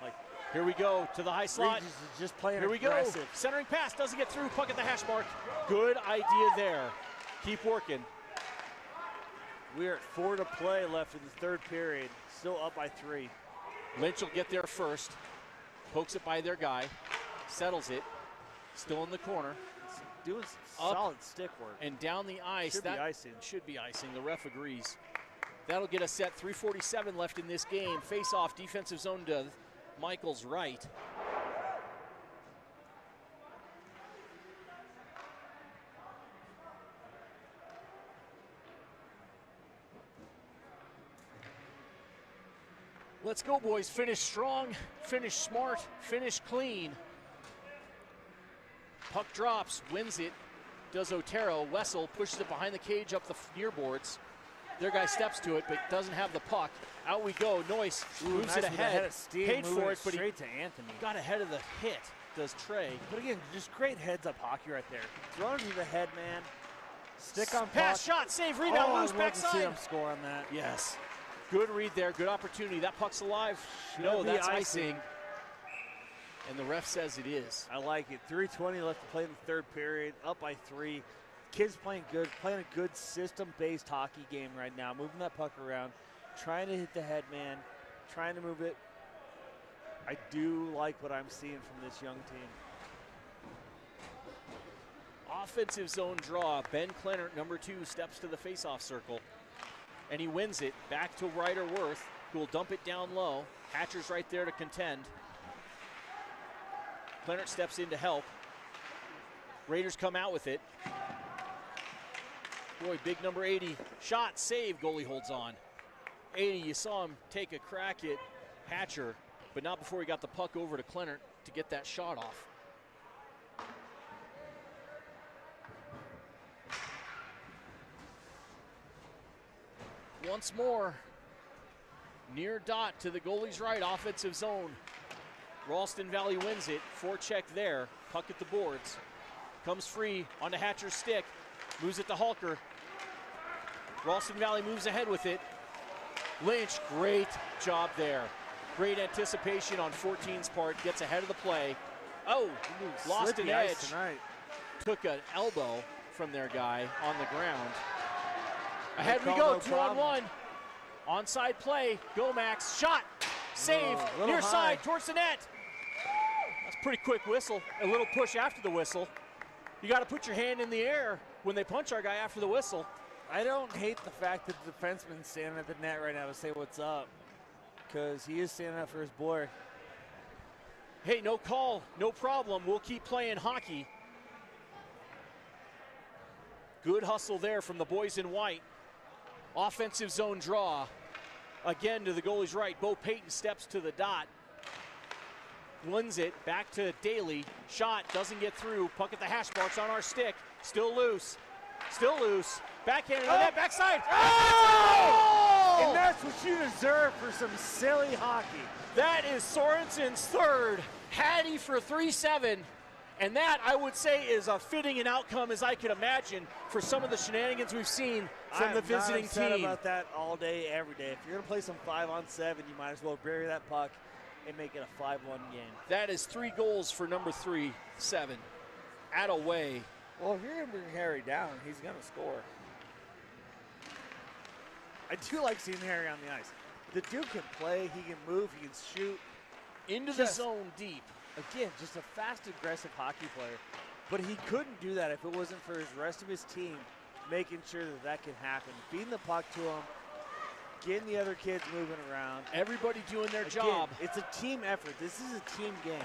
[SPEAKER 2] Like,
[SPEAKER 1] Here we go to the high slot.
[SPEAKER 2] Regis is just playing
[SPEAKER 1] Here we go.
[SPEAKER 2] aggressive.
[SPEAKER 1] Centering pass doesn't get through. Puck at the hash mark. Good idea there. Keep working.
[SPEAKER 2] We are at 4 to play left in the third period. Still up by 3.
[SPEAKER 1] Lynch will get there first. Pokes it by their guy. Settles it. Still in the corner.
[SPEAKER 2] doing some solid stick work.
[SPEAKER 1] And down the ice.
[SPEAKER 2] Should be icing.
[SPEAKER 1] Should be icing. The ref agrees. That'll get us set. 3:47 left in this game. Face-off, defensive zone to Michael's right. Let's go, boys. Finish strong, finish smart, finish clean. Puck drops, wins it, does Otero. Wessel pushes it behind the cage up the near boards. Their guy steps to it, but doesn't have the puck. Out we go. Noyce moves
[SPEAKER 2] nice
[SPEAKER 1] it ahead.
[SPEAKER 2] Of steam,
[SPEAKER 1] paid for it, but he
[SPEAKER 2] straight to Anthony.
[SPEAKER 1] Got ahead of the hit, does Trey.
[SPEAKER 2] But again, just great heads-up hockey right there. Throw it to the head, man. Stick on
[SPEAKER 1] pass,
[SPEAKER 2] puck.
[SPEAKER 1] shot, save, rebound, loose,
[SPEAKER 2] I'd love to see
[SPEAKER 1] backside.
[SPEAKER 2] him score on that.
[SPEAKER 1] Yes. Good read there, good opportunity. That puck's alive. No, that's icing. And the ref says it is.
[SPEAKER 2] I like it. 3:20 left to play in the third period, up by 3. Kids playing good, playing a good system-based hockey game right now, moving that puck around, trying to hit the head man, trying to move it. I do like what I'm seeing from this young team.
[SPEAKER 1] Offensive zone draw. Ben Clennert, number 2, steps to the faceoff circle. And he wins it. Back to Ryder Worth, who will dump it down low. Hatcher's right there to contend. Clennert steps in to help. Raiders come out with it. Boy, big number 80. Shot, save, goalie holds on. 80, you saw him take a crack at Hatcher, but not before he got the puck over to Clennert to get that shot off. Once more, near dot to the goalie's right, offensive zone. Ralston Valley wins it, forecheck there, puck at the boards. Comes free onto Hatcher's stick, moves it to Halker. Ralston Valley moves ahead with it. Lynch, great job there. Great anticipation on 14's part, gets ahead of the play. Oh, lost an edge.
[SPEAKER 2] Tonight.
[SPEAKER 1] Took an elbow from their guy on the ground. Ahead we go, 2-on-1. Onside play, go Max, shot, save, near side, towards the net. That's a pretty quick whistle, a little push after the whistle. You got to put your hand in the air when they punch our guy after the whistle.
[SPEAKER 2] I don't hate the fact that the defenseman's standing at the net right now to say what's up, because he is standing up for his boy.
[SPEAKER 1] Hey, no call, no problem, we'll keep playing hockey. Good hustle there from the boys in white. Offensive zone draw. Again to the goalie's right. Bo Payton steps to the dot. Wins it. Back to Daly. Shot. Doesn't get through. Puck at the hash marks on our stick. Still loose. Still loose. Backhanded on that backside.
[SPEAKER 2] Oh! And that's what you deserve for some silly hockey.
[SPEAKER 1] That is Sorensen's third. Hattie for 3-7. And that, I would say, is a fitting an outcome as I could imagine for some of the shenanigans we've seen from the visiting
[SPEAKER 2] I'm not upset
[SPEAKER 1] team.
[SPEAKER 2] about that all day, every day. If you're going to play some 5-on-7, you might as well bury that puck and make it a 5-1 game.
[SPEAKER 1] That is 3 goals for number 3-7. At away.
[SPEAKER 2] Well, if you're going to bring Harry down, he's going to score. I do like seeing Harry on the ice. The dude can play, he can move, he can shoot.
[SPEAKER 1] Into the zone deep.
[SPEAKER 2] Again, just a fast, aggressive hockey player. But he couldn't do that if it wasn't for his rest of his team making sure that that can happen. Feeding the puck to him, getting the other kids moving around.
[SPEAKER 1] Everybody doing their job.
[SPEAKER 2] It's a team effort. This is a team game.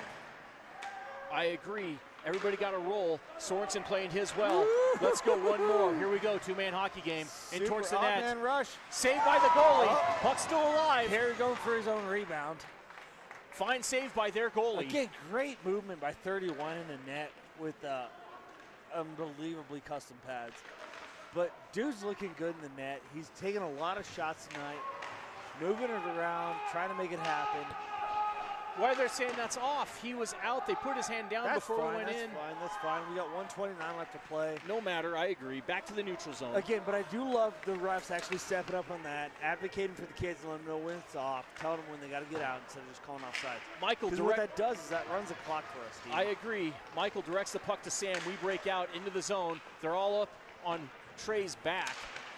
[SPEAKER 1] I agree. Everybody got a roll. Sorensen playing his well. Let's go one more. Here we go, 2-man hockey game. In towards the net.
[SPEAKER 2] Man rush.
[SPEAKER 1] Saved by the goalie. Puck still alive.
[SPEAKER 2] Harry going for his own rebound.
[SPEAKER 1] Fine save by their goalie.
[SPEAKER 2] Again, great movement by 31 in the net with unbelievably custom pads. But dude's looking good in the net. He's taking a lot of shots tonight, moving it around, trying to make it happen.
[SPEAKER 1] Why they're saying that's off? He was out. They put his hand down before we went in.
[SPEAKER 2] That's fine. We got 1:29 left to play.
[SPEAKER 1] No matter. I agree. Back to the neutral zone.
[SPEAKER 2] Again, but I do love the refs actually stepping up on that, advocating for the kids and letting them know when it's off, telling them when they got to get out instead of just calling offsides. Because what that does is that runs the clock for us, Steve.
[SPEAKER 1] I agree. Michael directs the puck to Sam. We break out into the zone. They're all up on Trey's back.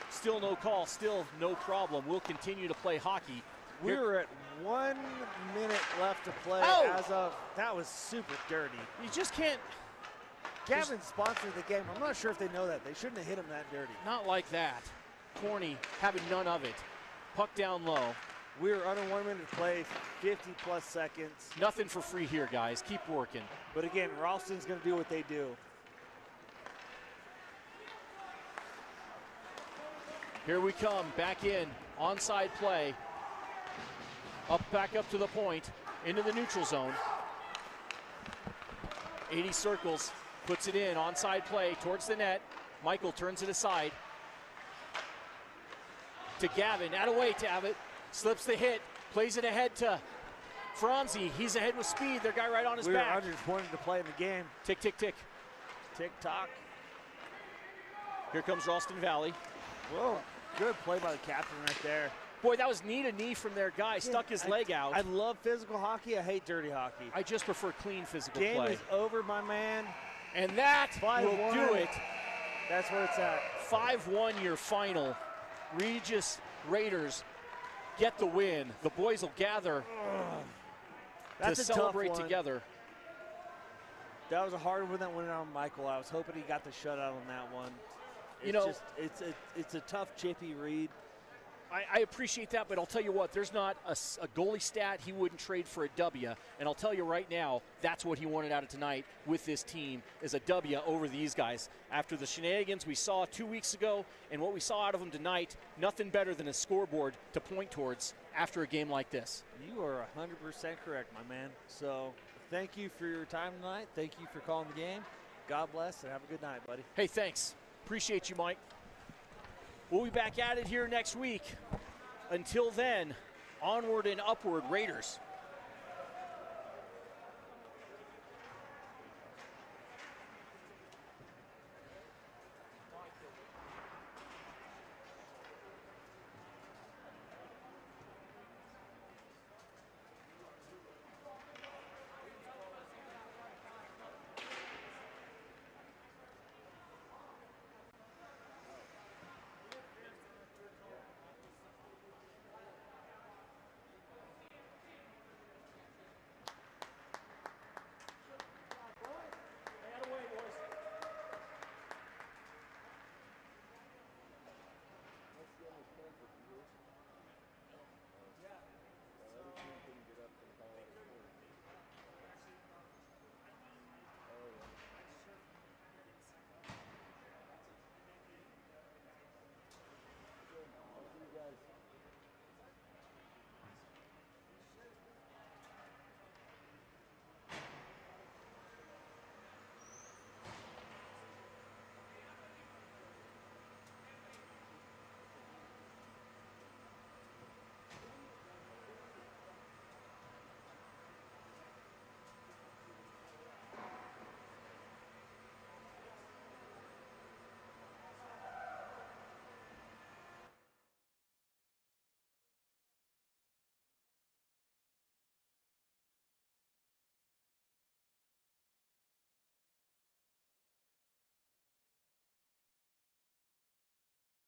[SPEAKER 1] Still no call. Still no problem. We'll continue to play hockey.
[SPEAKER 2] We're at 1 minute left to play as of, that was super dirty.
[SPEAKER 1] You just can't.
[SPEAKER 2] Gavin sponsored the game. I'm not sure if they know that. They shouldn't have hit him that dirty.
[SPEAKER 1] Not like that. Corny having none of it. Puck down low.
[SPEAKER 2] We're under 1 minute to play, 50-plus seconds.
[SPEAKER 1] Nothing for free here, guys. Keep working.
[SPEAKER 2] But again, Ralston's going to do what they do.
[SPEAKER 1] Here we come, back in, onside play. Back up to the point, into the neutral zone. 80 circles, puts it in, onside play towards the net. Michael turns it aside. To Gavin, out of way to Abbott. Slips the hit, plays it ahead to Franzi. He's ahead with speed, their guy right on his back.
[SPEAKER 2] We just wanted to play in the game.
[SPEAKER 1] Tick, tick, tick.
[SPEAKER 2] Tick tock.
[SPEAKER 1] Here comes Ralston Valley.
[SPEAKER 2] Whoa, good play by the captain right there.
[SPEAKER 1] Boy, that was knee to knee from their guy. Stuck his leg out.
[SPEAKER 2] I love physical hockey. I hate dirty hockey.
[SPEAKER 1] I just prefer clean physical
[SPEAKER 2] Game
[SPEAKER 1] play.
[SPEAKER 2] is over, my man.
[SPEAKER 1] And that will
[SPEAKER 2] 5-1.
[SPEAKER 1] do it.
[SPEAKER 2] That's where it's at.
[SPEAKER 1] 5-1 your final. Regis Raiders get the win. The boys will gather to celebrate together.
[SPEAKER 2] That was a hard one that went on Michael. I was hoping he got the shutout on that one. It's a tough chippy read.
[SPEAKER 1] I appreciate that, but I'll tell you what, there's not a goalie stat he wouldn't trade for a W. And I'll tell you right now, that's what he wanted out of tonight with this team, is a W over these guys. After the shenanigans we saw 2 weeks ago and what we saw out of them tonight, nothing better than a scoreboard to point towards after a game like this.
[SPEAKER 2] You are 100% correct, my man. So thank you for your time tonight. Thank you for calling the game. God bless and have a good night, buddy.
[SPEAKER 1] Hey, thanks. Appreciate you, Mike. We'll be back at it here next week. Until then, onward and upward, Raiders.